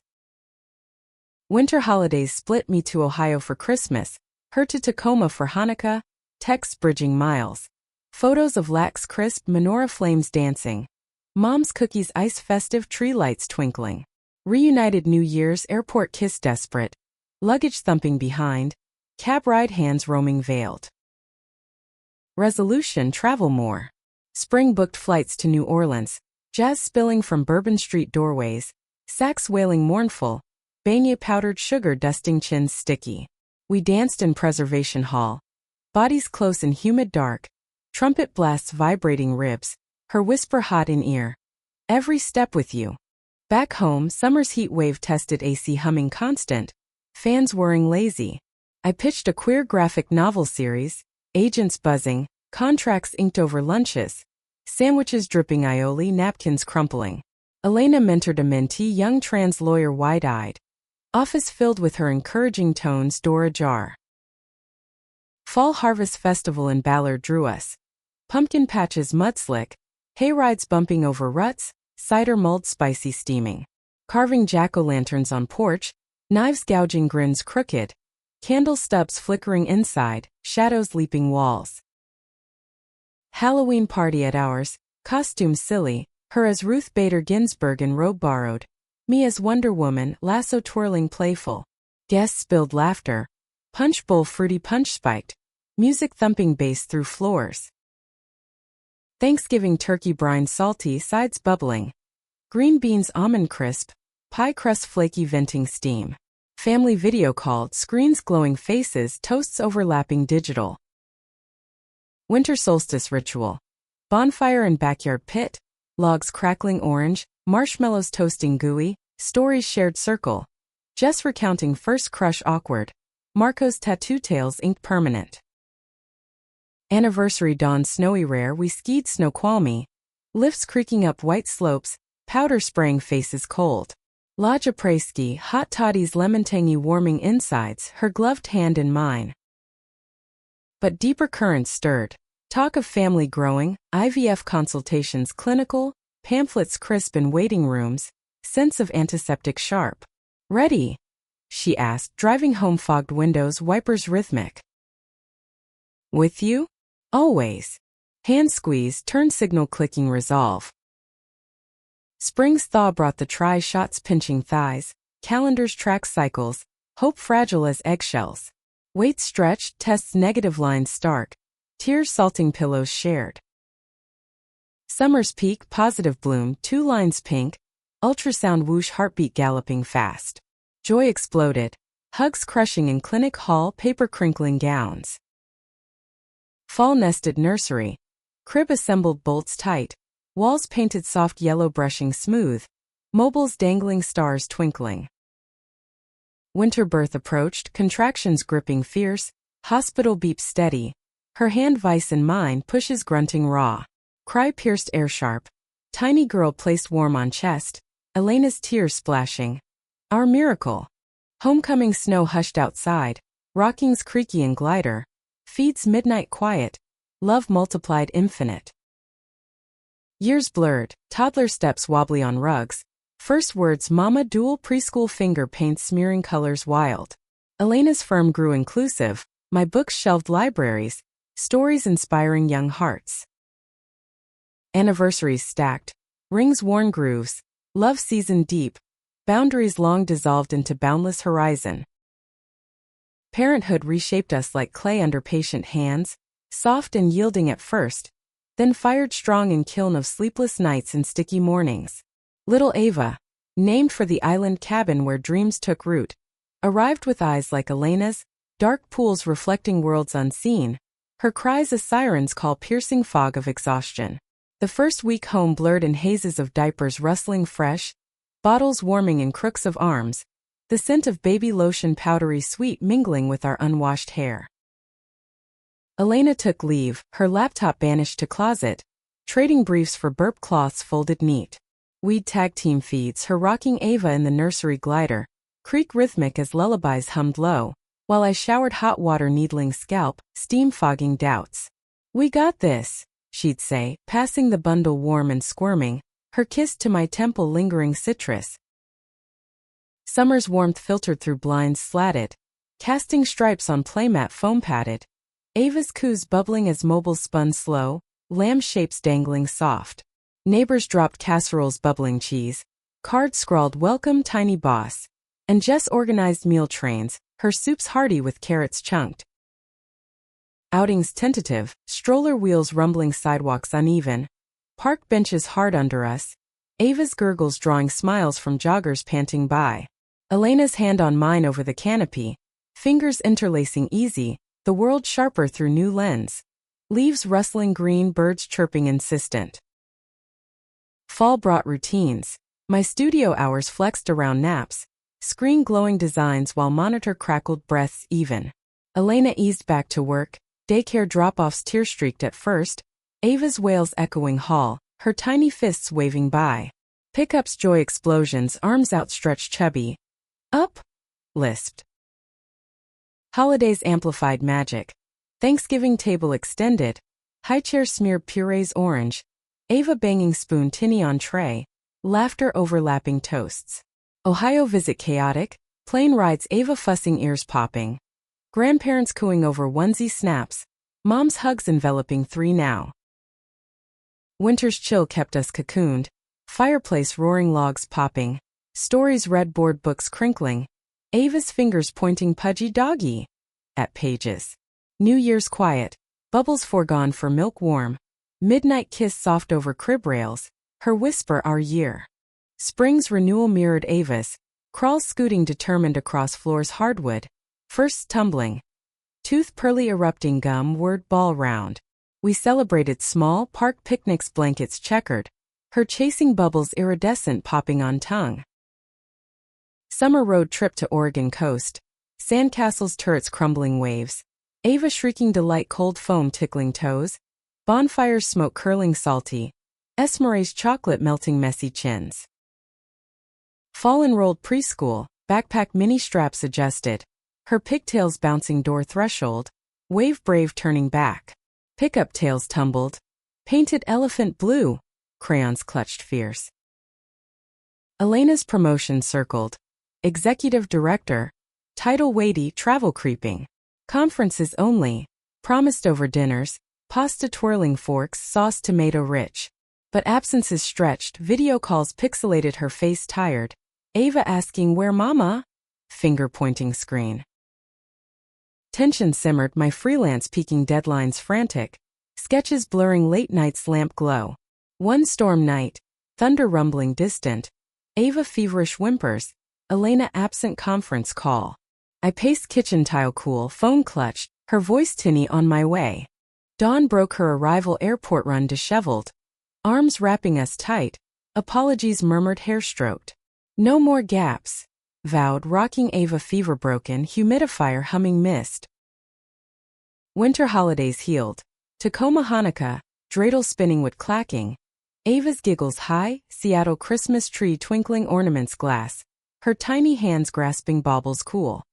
Winter holidays split, me to Ohio for Christmas, her to Tacoma for Hanukkah, texts bridging miles. Photos of lax crisp menorah flames dancing. Mom's cookies ice festive, tree lights twinkling. Reunited New Year's, airport kiss desperate. Luggage thumping behind, cab ride hands roaming veiled. Resolution, travel more. Spring booked flights to New Orleans, jazz spilling from Bourbon Street doorways, sax wailing mournful, beignet powdered sugar dusting chins sticky. We danced in Preservation Hall. Bodies close in humid dark, trumpet blasts vibrating ribs, her whisper hot in ear. Every step with you. Back home, summer's heat wave tested AC humming constant, fans whirring lazy. I pitched a queer graphic novel series, agents buzzing, contracts inked over lunches, sandwiches dripping aioli, napkins crumpling. Elena mentored a mentee, young trans lawyer wide-eyed. Office filled with her encouraging tones, door ajar. Fall Harvest Festival in Ballard drew us. Pumpkin patches mudslick, hay rides bumping over ruts, cider mulled spicy steaming. Carving jack-o'-lanterns on porch, knives gouging grins crooked, candle stubs flickering inside, shadows leaping walls. Halloween party at ours, costumes silly, her as Ruth Bader Ginsburg in robe borrowed, me as Wonder Woman, lasso twirling playful. Guests spilled laughter, punch bowl fruity punch spiked, music thumping bass through floors. Thanksgiving turkey brine salty, sides bubbling. Green beans almond crisp, pie crust flaky venting steam. Family video called, screens glowing faces, toasts overlapping digital. Winter solstice ritual. Bonfire in backyard pit, logs crackling orange, marshmallows toasting gooey, stories shared circle. Jess recounting first crush awkward. Marco's tattoo tails inked permanent. Anniversary dawn snowy rare, we skied Snoqualmie. Lifts creaking up white slopes, powder spraying faces cold. La Japreski, hot toddies lemon tangy warming insides, her gloved hand in mine. But deeper currents stirred. Talk of family growing, IVF consultations clinical, pamphlets crisp in waiting rooms, sense of antiseptic sharp. Ready? She asked, driving home, fogged windows, wipers rhythmic. With you? Always. Hand squeeze, turn signal clicking resolve. Spring's thaw brought the shots pinching thighs, calendars track cycles, hope fragile as eggshells. Weight stretched, tests negative lines stark, tears salting pillows shared. Summer's peak, positive bloom, 2 lines pink, ultrasound whoosh, heartbeat galloping fast. Joy exploded. Hugs crushing in clinic hall, paper crinkling gowns. Fall nested nursery. Crib assembled bolts tight. Walls painted soft yellow, brushing smooth. Mobiles dangling, stars twinkling. Winter birth approached, contractions gripping fierce. Hospital beeps steady. Her hand vice in mine, pushes grunting raw. Cry pierced air sharp. Tiny girl placed warm on chest. Elena's tears splashing. Our miracle. Homecoming snow hushed outside. Rockings creaky and glider. Feeds midnight quiet. Love multiplied infinite. Years blurred. Toddler steps wobbly on rugs. First words mama, dual preschool finger paints smearing colors wild. Elena's firm grew inclusive. My books shelved libraries. Stories inspiring young hearts. Anniversaries stacked. Rings worn grooves. Love seasoned deep. Boundaries long dissolved into boundless horizon. Parenthood reshaped us like clay under patient hands, soft and yielding at first, then fired strong in kiln of sleepless nights and sticky mornings. Little Ava, named for the island cabin where dreams took root, arrived with eyes like Elena's, dark pools reflecting worlds unseen, her cries a siren's call, piercing fog of exhaustion. The first week home blurred in hazes of diapers rustling fresh, bottles warming in crooks of arms, the scent of baby lotion powdery sweet mingling with our unwashed hair. Elena took leave, her laptop banished to closet, trading briefs for burp cloths folded neat. We'd tag team feeds, her rocking Ava in the nursery glider, creak rhythmic as lullabies hummed low, while I showered hot water needling scalp, steam fogging doubts. We got this, she'd say, passing the bundle warm and squirming, her kiss to my temple lingering citrus. Summer's warmth filtered through blinds slatted, casting stripes on playmat foam padded. Ava's coos bubbling as mobiles spun slow, lamb shapes dangling soft. Neighbors dropped casseroles bubbling cheese, cards scrawled welcome tiny boss, and Jess organized meal trains, her soups hearty with carrots chunked. Outings tentative, stroller wheels rumbling, sidewalks uneven, park benches hard under us, Ava's gurgles drawing smiles from joggers panting by. Elena's hand on mine over the canopy, fingers interlacing easy, the world sharper through new lens. Leaves rustling green, birds chirping insistent. Fall brought routines. My studio hours flexed around naps, screen glowing designs while monitor crackled breaths even. Elena eased back to work, daycare drop-offs tear-streaked at first, Ava's wails echoing hall, her tiny fists waving by. Pickups joy explosions, arms outstretched chubby. Up? Lisped. Holidays amplified magic. Thanksgiving table extended. High chair smeared purees orange. Ava banging spoon tinny on tray. Laughter overlapping toasts. Ohio visit chaotic. Plane rides Ava fussing ears popping. Grandparents cooing over onesie snaps. Mom's hugs enveloping three now. Winter's chill kept us cocooned. Fireplace roaring, logs popping. Stories read, board books crinkling. Ava's fingers pointing pudgy doggy at pages. New Year's quiet. Bubbles foregone for milk warm. Midnight kiss soft over crib rails. Her whisper our year. Spring's renewal mirrored Ava's. Crawls scooting determined across floors hardwood. First tumbling. Tooth pearly erupting gum word ball round. We celebrated small park picnics, blankets checkered. Her chasing bubbles iridescent popping on tongue. Summer road trip to Oregon coast. Sandcastles, turrets, crumbling waves. Ava shrieking delight, cold foam tickling toes. Bonfires, smoke curling salty. Esmeralda's chocolate melting messy chins. Fall enrolled preschool, backpack mini straps adjusted. Her pigtails bouncing door threshold. Wave brave turning back. Pickup tails tumbled. Painted elephant blue. Crayons clutched fierce. Elena's promotion circled. Executive director. Title weighty, travel creeping. Conferences only. Promised over dinners. Pasta twirling forks, sauce tomato rich. But absences stretched, video calls pixelated, her face tired. Ava asking where mama? Finger pointing screen. Tension simmered, my freelance peaking, deadlines frantic. Sketches blurring, late night's lamp glow. One storm night. Thunder rumbling distant. Ava feverish whimpers. Elena absent, conference call. I paced kitchen tile cool, phone clutched, her voice tinny on my way. Dawn broke her arrival airport run disheveled. Arms wrapping us tight, apologies murmured hair stroked. No more gaps, vowed rocking Ava fever broken, humidifier humming mist. Winter holidays healed. Tacoma Hanukkah, dreidel spinning wood clacking. Ava's giggles high, Seattle Christmas tree twinkling ornaments glass, her tiny hands grasping baubles cool.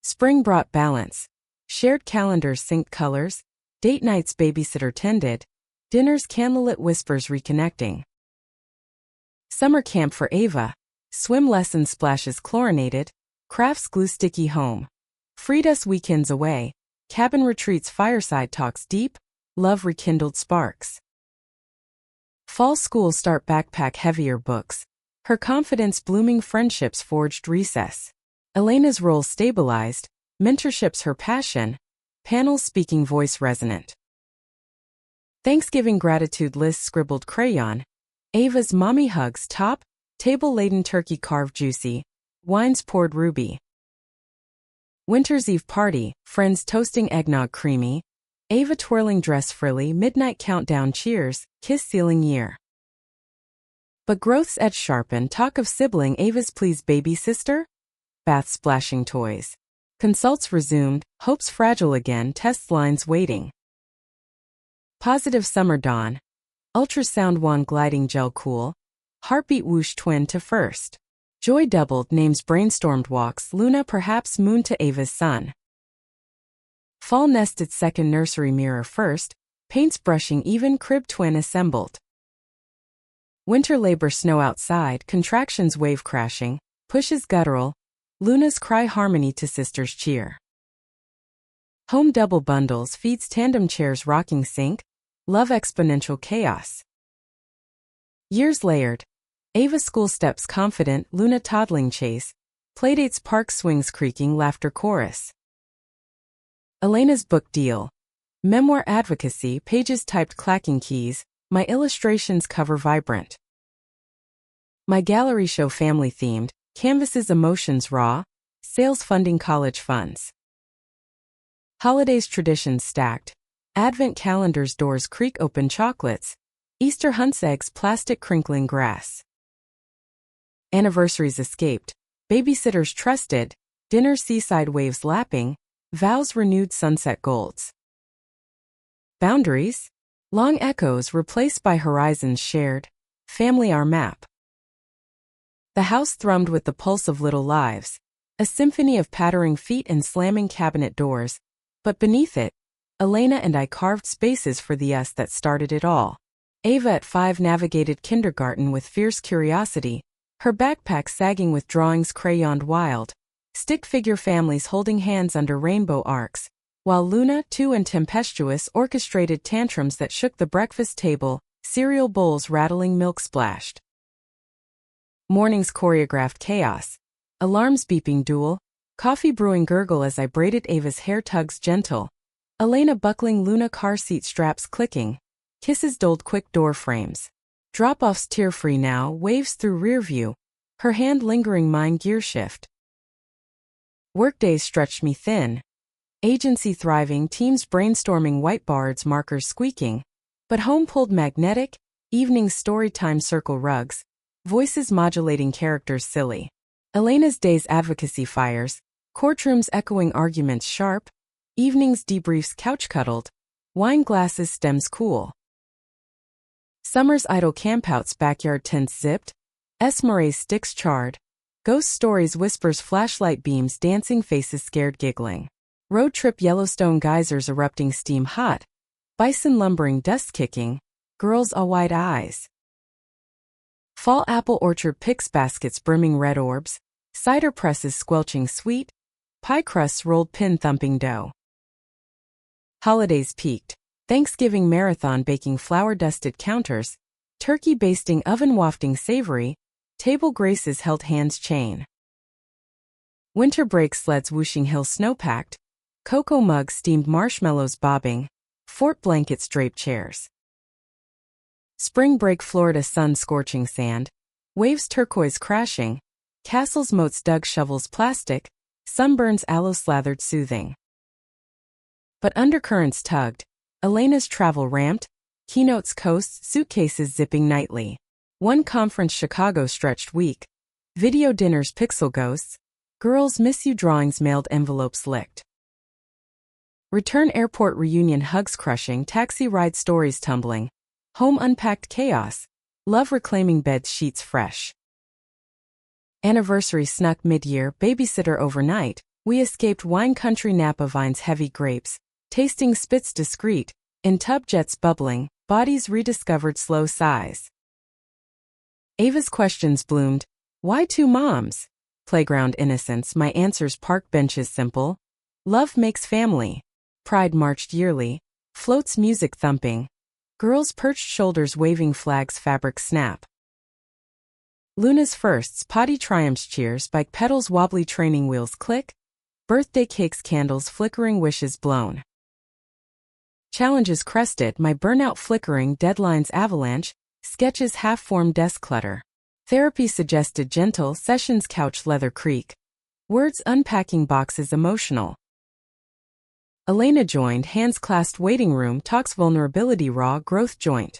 Spring brought balance. Shared calendars synced colors, date nights babysitter tended, dinners candlelit whispers reconnecting. Summer camp for Ava, swim lesson splashes chlorinated, crafts glue sticky home. Freed us weekends away, cabin retreats fireside talks deep, love rekindled sparks. Fall school start backpack heavier books, her confidence blooming friendships forged recess. Elena's role stabilized, mentorships her passion, panels speaking voice resonant. Thanksgiving gratitude list scribbled crayon, Ava's mommy hugs top, table-laden turkey carved juicy, wines poured ruby. Winter's Eve party, friends toasting eggnog creamy, Ava twirling dress frilly, midnight countdown cheers, kiss sealing year. But growth's edge sharpened, talk of sibling Ava's please baby sister? Bath splashing toys. Consults resumed, hopes fragile again, tests lines waiting. Positive summer dawn. Ultrasound wand gliding gel cool. Heartbeat whoosh twin to first. Joy doubled names brainstormed walks Luna perhaps moon to Ava's sun. Fall nested second nursery mirror first, paints brushing even crib twin assembled. Winter labor snow outside, contractions wave crashing, pushes guttural, Luna's cry harmony to sister's cheer. Home double bundles feeds tandem chairs rocking sync, love exponential chaos. Years layered. Ava school steps confident, Luna toddling chase, playdates park swings creaking laughter chorus. Elena's book deal. Memoir advocacy pages typed clacking keys, my illustrations cover vibrant. My gallery show family themed, canvases emotions raw, sales funding college funds. Holidays traditions stacked, Advent calendars doors creak open chocolates, Easter hunts eggs plastic crinkling grass. Anniversaries escaped, babysitters trusted, dinner seaside waves lapping, vows renewed sunset golds. Boundaries? Long echoes replaced by horizons shared, family our map. The house thrummed with the pulse of little lives, a symphony of pattering feet and slamming cabinet doors, but beneath it, Elena and I carved spaces for the us that started it all. Ava at 5 navigated kindergarten with fierce curiosity, her backpack sagging with drawings crayoned wild, stick figure families holding hands under rainbow arcs, while Luna, 2 and tempestuous, orchestrated tantrums that shook the breakfast table, cereal bowls rattling milk splashed. Mornings choreographed chaos, alarms beeping duel, coffee brewing gurgle as I braided Ava's hair tugs gentle, Elena buckling Luna car seat straps clicking, kisses doled quick door frames. Drop-offs tear-free now, waves through rear view, her hand lingering mine gear shift. Workdays stretched me thin. Agency thriving, teams brainstorming, whiteboards, markers squeaking. But home pulled magnetic, evenings storytime circle rugs, voices modulating characters silly. Elena's days advocacy fires, courtrooms echoing arguments sharp, evenings debriefs couch cuddled, wine glasses stems cool. Summer's idle campouts backyard tents zipped, Esmeralda's sticks charred, ghost stories whispers flashlight beams dancing faces scared giggling. Road trip Yellowstone geysers erupting steam hot, bison lumbering dust kicking, girls all wide eyes. Fall apple orchard picks baskets brimming red orbs, cider presses squelching sweet, pie crusts rolled pin thumping dough. Holidays peaked. Thanksgiving marathon baking flour-dusted counters, turkey basting oven wafting savory, table graces held hands chain. Winter break sleds whooshing hill snow-packed, cocoa mugs steamed marshmallows bobbing, fort blankets draped chairs. Spring break Florida sun scorching sand, waves turquoise crashing, castles moats dug shovels plastic, sunburns aloe-slathered soothing. But undercurrents tugged. Elena's travel ramped, keynotes coasts, suitcases zipping nightly. One conference Chicago stretched week. Video dinners pixel ghosts. Girls miss you drawings mailed envelopes licked. Return airport reunion hugs crushing, taxi ride stories tumbling. Home unpacked chaos. Love reclaiming bed sheets fresh. Anniversary snuck mid-year, babysitter overnight. We escaped wine country Napa vines heavy grapes. Tasting spits discreet. In tub jets bubbling, bodies rediscovered slow sighs. Ava's questions bloomed. Why two moms? Playground innocence, my answers park benches simple. Love makes family. Pride marched yearly. Floats music thumping. Girls perched shoulders waving flags fabric snap. Luna's firsts, potty triumphs cheers, bike pedals wobbly training wheels click. Birthday cakes candles flickering wishes blown. Challenges crested, my burnout flickering, deadlines avalanche, sketches half-formed desk clutter. Therapy suggested gentle, sessions couch leather creak. Words unpacking boxes emotional. Elena joined, hands clasped waiting room, talks vulnerability raw, growth joint.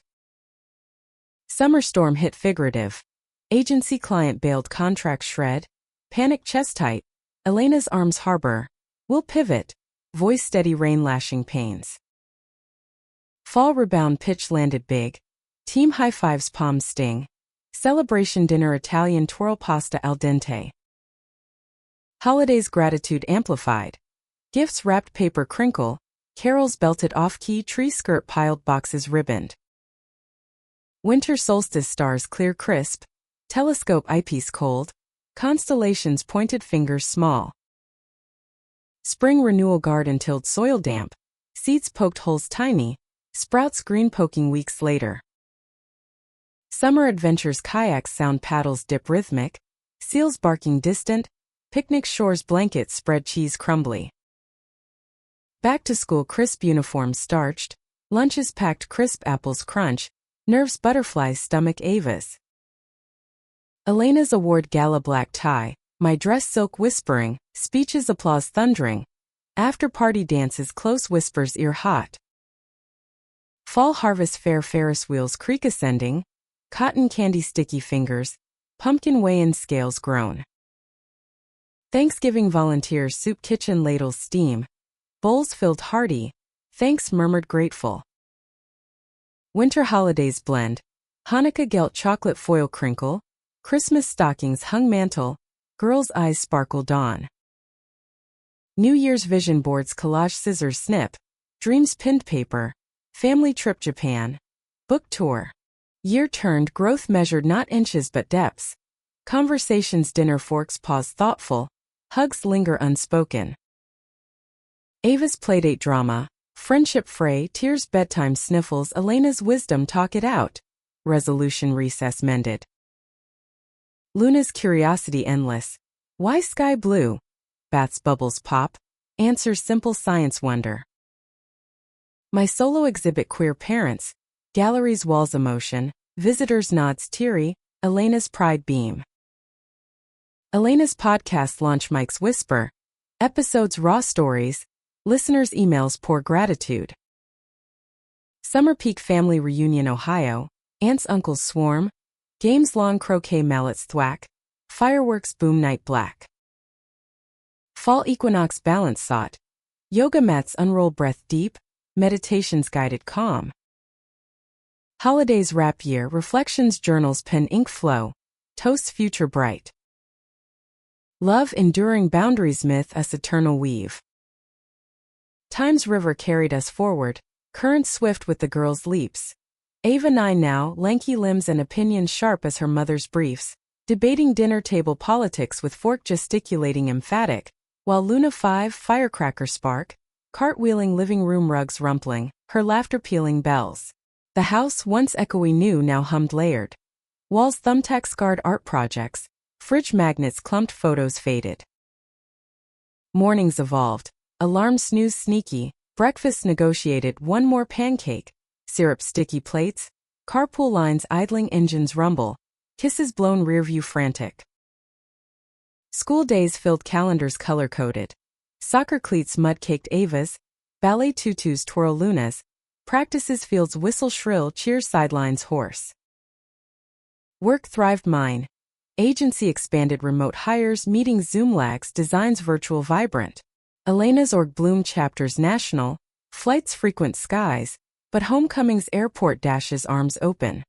Summer storm hit figurative. Agency client bailed contract shred. Panic chest tight. Elena's arms harbor. Will pivot. Voice steady rain lashing pains. Fall rebound pitch landed big. Team high fives palms sting. Celebration dinner Italian twirl pasta al dente. Holidays gratitude amplified. Gifts wrapped paper crinkle. Carols belted off-key tree skirt piled boxes ribboned. Winter solstice stars clear crisp. Telescope eyepiece cold. Constellations pointed fingers small. Spring renewal garden tilled soil damp. Seeds poked holes tiny. Sprouts green poking weeks later. Summer adventures kayaks sound paddles dip rhythmic. Seals barking distant. Picnic shores blankets spread cheese crumbly. Back to school crisp uniforms starched. Lunches packed crisp apples crunch. Nerves butterflies stomach Ava's. Elena's award gala black tie. My dress silk whispering. Speeches applause thundering. After party dances close whispers ear hot. Fall harvest fair Ferris wheels creak ascending. Cotton candy sticky fingers. Pumpkin weigh-in scales groan. Thanksgiving volunteers soup kitchen ladles steam. Bowls filled hearty. Thanks murmured grateful. Winter holidays blend. Hanukkah gelt chocolate foil crinkle. Christmas stockings hung mantle. Girls' eyes sparkle dawn. New Year's vision boards collage scissors snip. Dreams pinned paper. Family trip Japan. Book tour. Year turned growth measured not inches but depths. Conversations dinner forks pause thoughtful. Hugs linger unspoken. Ava's playdate drama. Friendship fray, tears bedtime sniffles, Elena's wisdom talk it out. Resolution recess mended. Luna's curiosity endless. Why sky blue? Bath's bubbles pop. Answers simple science wonder. My solo exhibit queer parents. Gallery's walls emotion. Visitors nods teary. Elena's pride beam. Elena's podcast launch mics whisper. Episodes raw stories. Listeners' emails pour gratitude. Summer peak family reunion Ohio. Aunts uncles swarm. Games long croquet mallets thwack. Fireworks boom night black. Fall equinox balance sought. Yoga mats unroll breath deep. Meditations guided calm. Holidays wrap year reflections journals pen ink flow. Toasts future bright. Love enduring boundaries myth us eternal weave. Time's river carried us forward. Current swift with the girls' leaps. Ava 9 now, lanky limbs and opinions sharp as her mother's briefs. Debating dinner table politics with fork gesticulating emphatic. While Luna 5 firecracker spark. Cartwheeling living room rugs rumpling, her laughter pealing bells. The house once echoey new now hummed layered. Walls thumbtack scarred art projects. Fridge magnets clumped photos faded. Mornings evolved. Alarm snooze sneaky. Breakfast negotiated one more pancake. Syrup sticky plates. Carpool lines idling engines rumble. Kisses blown rearview frantic. School days filled calendars color-coded. Soccer cleats mud-caked Avas, ballet tutus twirl Lunas, practices fields whistle shrill cheers sidelines hoarse. Work thrived mine. Agency expanded remote hires meetings Zoom lags designs virtual vibrant. Elena's org bloom chapters national, flights frequent skies, but homecoming's airport dashes arms open.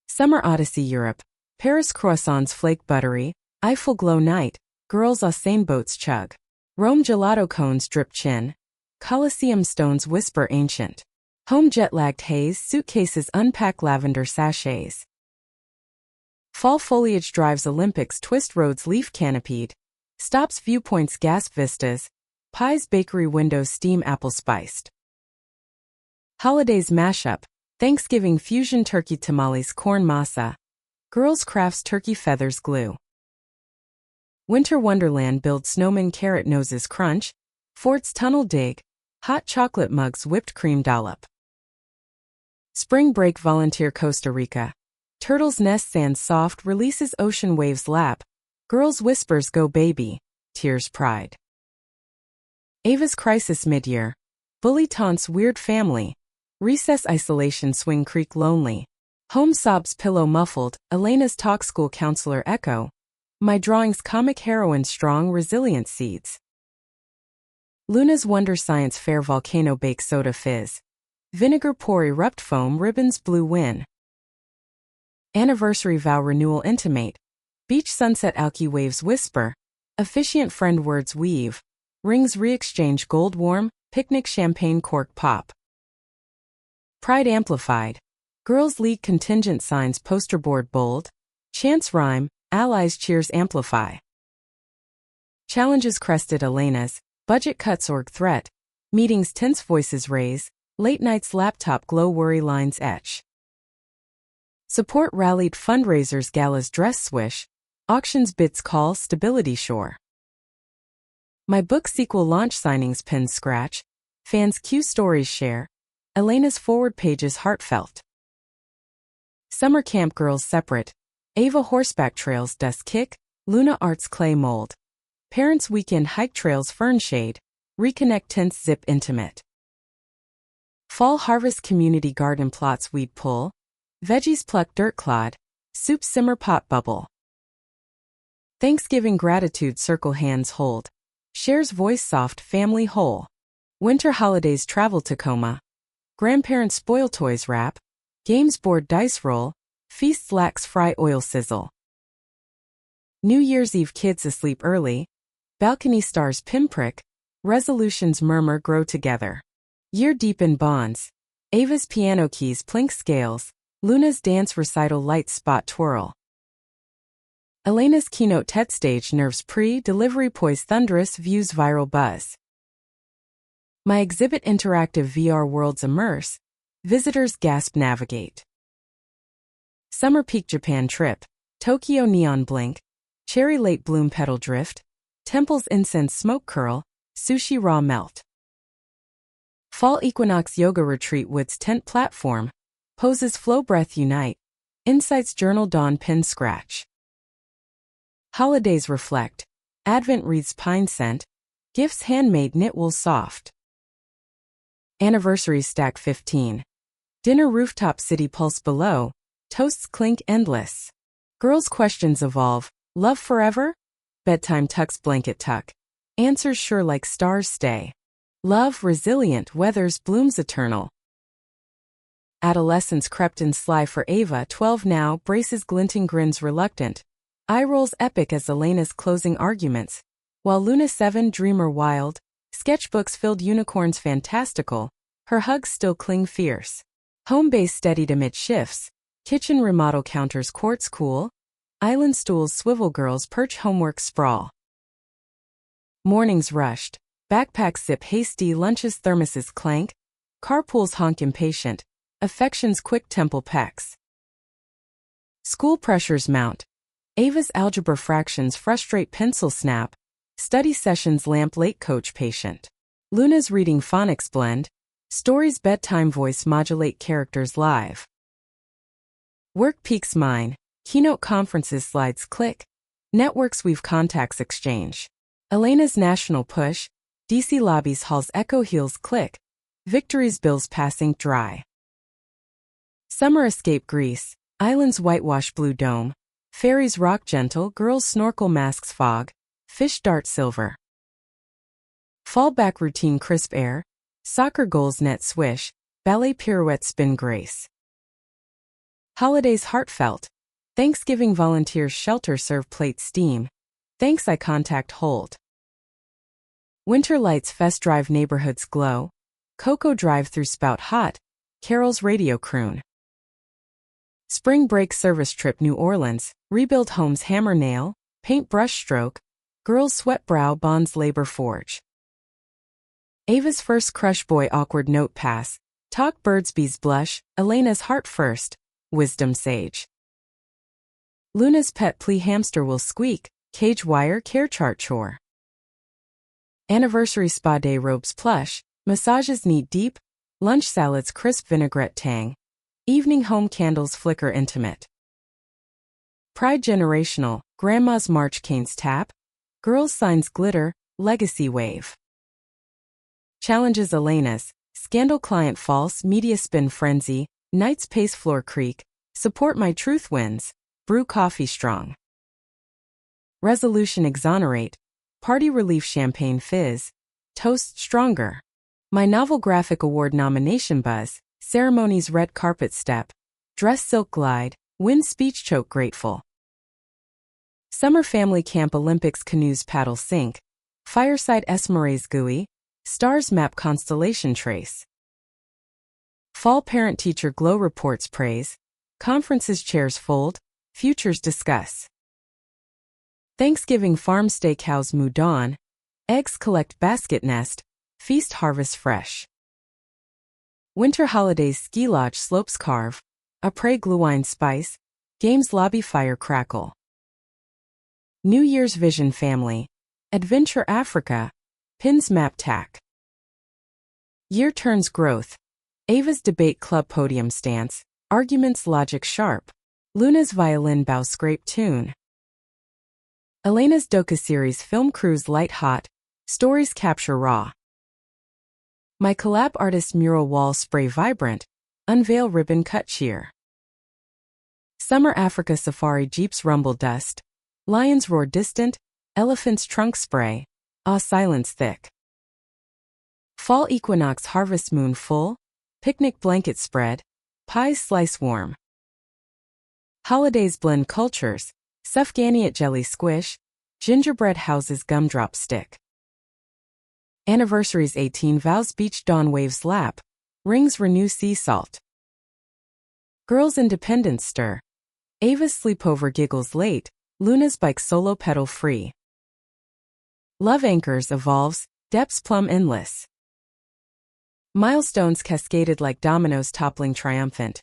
Summer Odyssey Europe, Paris croissants flake buttery, Eiffel glow night, girls Seine boats chug. Rome gelato cones drip chin, Colosseum stones whisper ancient. Home jet-lagged haze suitcases unpack lavender sachets. Fall foliage drives Olympics twist roads leaf canopied, stops viewpoints gasp vistas, pies bakery windows steam apple spiced. Holidays mashup, Thanksgiving fusion turkey tamales corn masa, girls crafts turkey feathers glue. Winter wonderland build snowman carrot noses crunch, forts tunnel dig, hot chocolate mugs whipped cream dollop. Spring break volunteer Costa Rica, turtles nest sand soft releases ocean waves lap, girls whispers go baby, tears pride. Ava's crisis midyear, bully taunts weird family, recess isolation swing creek lonely, home sobs pillow muffled, Elena's talk school counselor echo, my drawings comic heroine strong resilient seeds. Luna's wonder science fair volcano bake soda fizz, vinegar pour erupt foam ribbons blue win. Anniversary vow renewal intimate, beach sunset alky waves whisper, officiant friend words weave, rings re-exchange gold warm, picnic champagne cork pop. Pride amplified, girls league contingent signs poster board bold, chants rhyme, allies cheers amplify. Challenges crested Elena's, budget cuts org threat, meetings tense voices raise, late nights laptop glow worry lines etch. Support rallied fundraisers galas dress swish, auctions bids call stability shore. My book sequel launch signings pins scratch, fans cue stories share, Elena's forward pages heartfelt. Summer camp girls separate, Ava horseback trails dust kick, Luna arts clay mold. Parents weekend hike trails fern shade, reconnect tents zip intimate. Fall harvest community garden plots weed pull, veggies pluck dirt clod, soup simmer pot bubble. Thanksgiving gratitude circle hands hold, shares voice soft family whole. Winter holidays travel Tacoma, grandparents spoil toys wrap, games board dice roll, feasts lax fry oil sizzle. New Year's Eve kids asleep early, balcony stars pinprick, resolutions murmur grow together. Year deep in bonds, Ava's piano keys plink scales, Luna's dance recital lights spot twirl. Elena's keynote TED stage nerves pre-delivery poise thunderous views viral buzz. My exhibit interactive VR worlds immerse, visitors gasp navigate. Summer peak Japan trip, Tokyo neon blink, cherry late bloom petal drift, temples incense smoke curl, sushi raw melt. Fall equinox yoga retreat woods tent platform, poses flow breath unite, insights journal dawn pin scratch. Holidays reflect, Advent wreaths pine scent, gifts handmade knit wool soft. Anniversary stack 15. Dinner rooftop city pulse below, toasts clink endless. Girls' questions evolve, love forever? Bedtime tucks blanket tuck. Answers sure like stars stay. Love resilient weathers blooms eternal. Adolescence crept in sly for Ava 12 now braces glinting grins reluctant. Eye rolls epic as Elena's closing arguments. While Luna 7 dreamer wild, sketchbooks filled unicorns fantastical, her hugs still cling fierce. Home base steadied amid shifts, kitchen remodel counters quartz cool, island stools swivel girls perch homework sprawl. Mornings rushed, backpacks zip hasty lunches thermoses clank, carpools honk impatient, affections quick temple pecks. School pressures mount, Ava's algebra fractions frustrate pencil snap, study sessions lamp late coach patient. Luna's reading phonics blend, stories bedtime voice modulate characters live. Work peaks mine, keynote conferences slides click, Networks weave contacts exchange. Elena's national push. DC lobbies halls echo heels click. Victory's bills passing dry. Summer escape Greece. Islands whitewash blue dome. Fairies rock gentle. Girls snorkel masks fog. Fish dart silver. Fallback routine crisp air. Soccer goals net swish. Ballet pirouette spin grace. Holidays heartfelt. Thanksgiving volunteers shelter serve plate steam. Thanks eye contact hold. Winter lights fest drive neighborhoods glow. Cocoa drive through spout hot. Carols radio croon. Spring break service trip New Orleans. Rebuild homes hammer nail. Paint brush stroke. Girls sweat brow bonds labor forge. Ava's first crush boy awkward note pass. Talk birds bees blush. Elena's heart first. Wisdom sage. Luna's pet plea hamster will squeak. Cage wire care chart chore. Anniversary spa day robes plush. Massages neat deep. Lunch salads crisp vinaigrette tang. Evening home candles flicker intimate. Pride generational. Grandma's march canes tap. Girls signs glitter. Legacy wave. Challenges Elena's. Scandal client false. Media spin frenzy. Knights pace floor creak. Support my truth wins. Brew coffee strong. Resolution exonerate. Party relief champagne fizz. Toast stronger. My novel graphic award nomination buzz. Ceremony's red carpet step. Dress silk glide. Win speech choke grateful. Summer family camp Olympics canoes paddle sink. Fireside Esmeralda's gooey. Stars map constellation trace. Fall parent-teacher glow reports praise. Conferences chairs fold. Futures discuss. Thanksgiving farm steakhouse moo dawn. Eggs collect basket nest. Feast harvest fresh. Winter holidays ski lodge slopes carve. Après glühwein spice. Games lobby fire crackle. New Year's vision family. Adventure Africa. Pins map tack. Year turns growth. Ava's debate club podium stance. Arguments logic sharp. Luna's violin bow scrape tune. Elena's docu-series film cruise light hot. Stories capture raw. My collab artist mural wall spray vibrant. Unveil ribbon cut cheer. Summer Africa safari jeeps rumble dust. Lions roar distant. Elephants trunk spray. Awe silence thick. Fall equinox harvest moon full. Picnic blanket spread. Pies slice warm. Holidays blend cultures. Suffganiate jelly squish. Gingerbread houses gumdrop stick. Anniversaries 18 vows beach dawn waves lap. Rings renew sea salt. Girls independence stir. Ava's sleepover giggles late. Luna's bike solo pedal free. Love anchors evolves. Depths plumb endless. Milestones cascaded like dominoes toppling triumphant.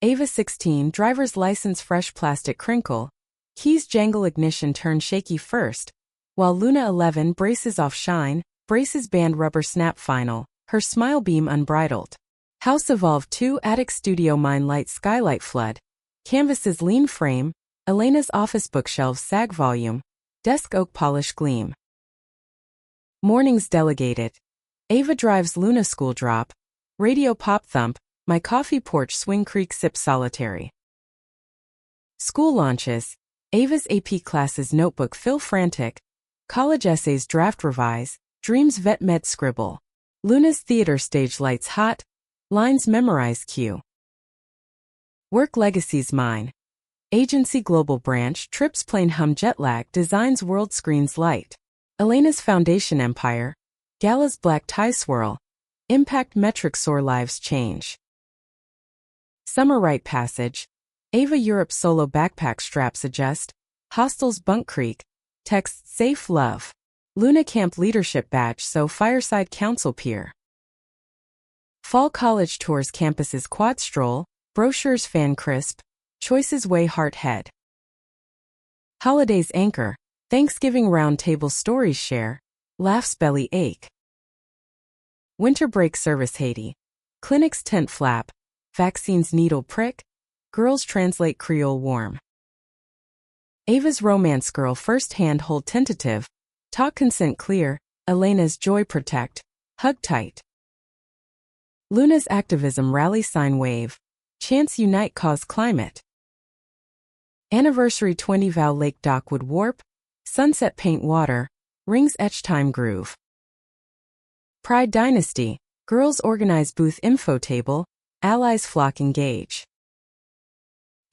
Ava 16 driver's license fresh plastic crinkle. Keys jangle ignition turn shaky first. While Luna 11 braces off shine. Braces band rubber snap final. Her smile beam unbridled. House evolve 2 attic studio mine light skylight flood. Canvases lean frame. Elena's office bookshelves sag volume. Desk oak polish gleam. Mornings delegated. Ava drives Luna school drop. Radio pop thump. My coffee porch swing creek sip solitary. School launches. Ava's AP classes notebook fill frantic. College essays draft revise. Dreams vet med scribble. Luna's theater stage lights hot. Lines memorize cue. Work legacies mine. Agency global branch trips plane hum jet lag designs world screens light. Elena's foundation empire. Gala's black tie swirl. Impact metric soar lives change. Summer rite passage. Ava Europe solo backpack straps adjust. Hostels bunk creek. Text safe love. Luna camp leadership badge so fireside council peer. Fall college tours campuses quad stroll. Brochures fan crisp. Choices weigh heart head. Holidays anchor. Thanksgiving round table stories share. Laughs belly ache. Winter break service Haiti. Clinics tent flap. Vaccines needle prick. Girls translate Creole warm. Ava's romance girl first hand hold tentative, talk consent clear, Elena's joy protect, hug tight. Luna's activism rally sign wave, chance unite cause climate. Anniversary 20 vow lake dock wood warp, sunset paint water, rings etch time groove. Pride dynasty, girls organize booth info table, allies flock engage.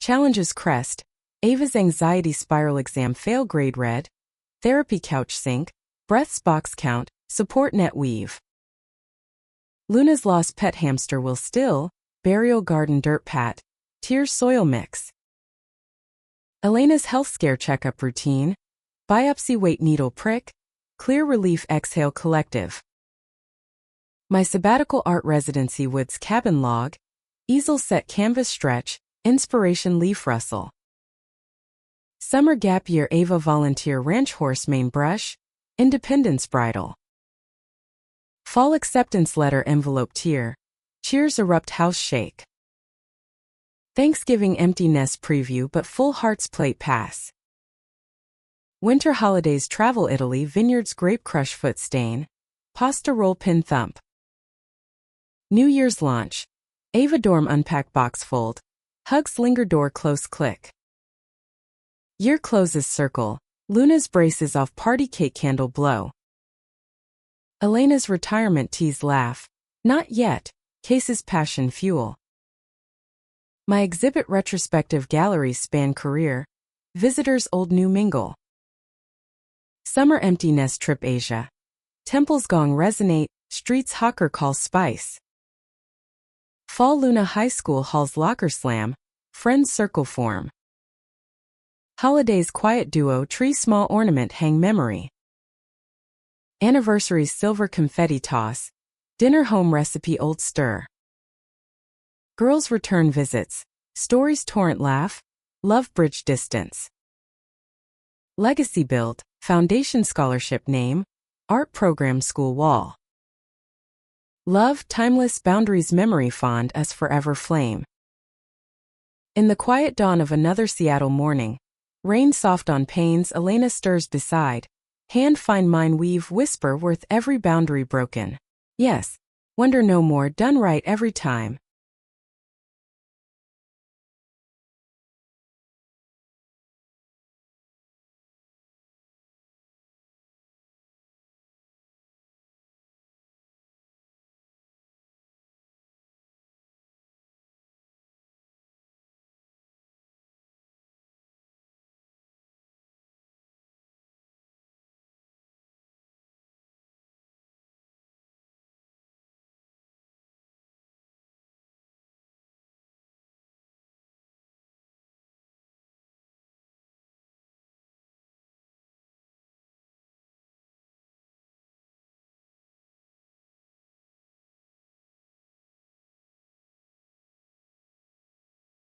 Challenges crest, Ava's anxiety spiral exam fail grade red, therapy couch sync, breaths box count, support net weave. Luna's lost pet hamster will still, burial garden dirt pat, tears soil mix. Elena's health scare checkup routine, biopsy weight needle prick, clear relief exhale collective. My sabbatical art residency woods cabin log, easel set canvas stretch, inspiration leaf rustle. Summer gap year Ava volunteer ranch horse mane brush, independence bridal. Fall acceptance letter envelope tear, cheers erupt house shake. Thanksgiving empty nest preview but full hearts plate pass. Winter holidays travel Italy vineyards grape crush foot stain, pasta roll pin thump. New Year's launch, Ava dorm unpack box fold, hugs linger door close click. Year closes circle, Luna's braces off party cake candle blow. Elena's retirement tease laugh, not yet, cases passion fuel. My exhibit retrospective galleries span career, visitors old new mingle. Summer empty nest trip Asia, temples gong resonate, streets hawker call spice. Fall Luna High School halls locker slam, friends circle form. Holidays quiet duo tree small ornament hang memory. Anniversaries silver confetti toss, dinner home recipe old stir. Girls return visits, stories torrent laugh, love bridge distance. Legacy build, foundation scholarship name, art program school wall. Love timeless boundaries memory fond as forever flame. In the quiet dawn of another Seattle morning, rain soft on panes Elena stirs beside, hand find mine weave whisper worth every boundary broken. Yes, wonder no more done right every time.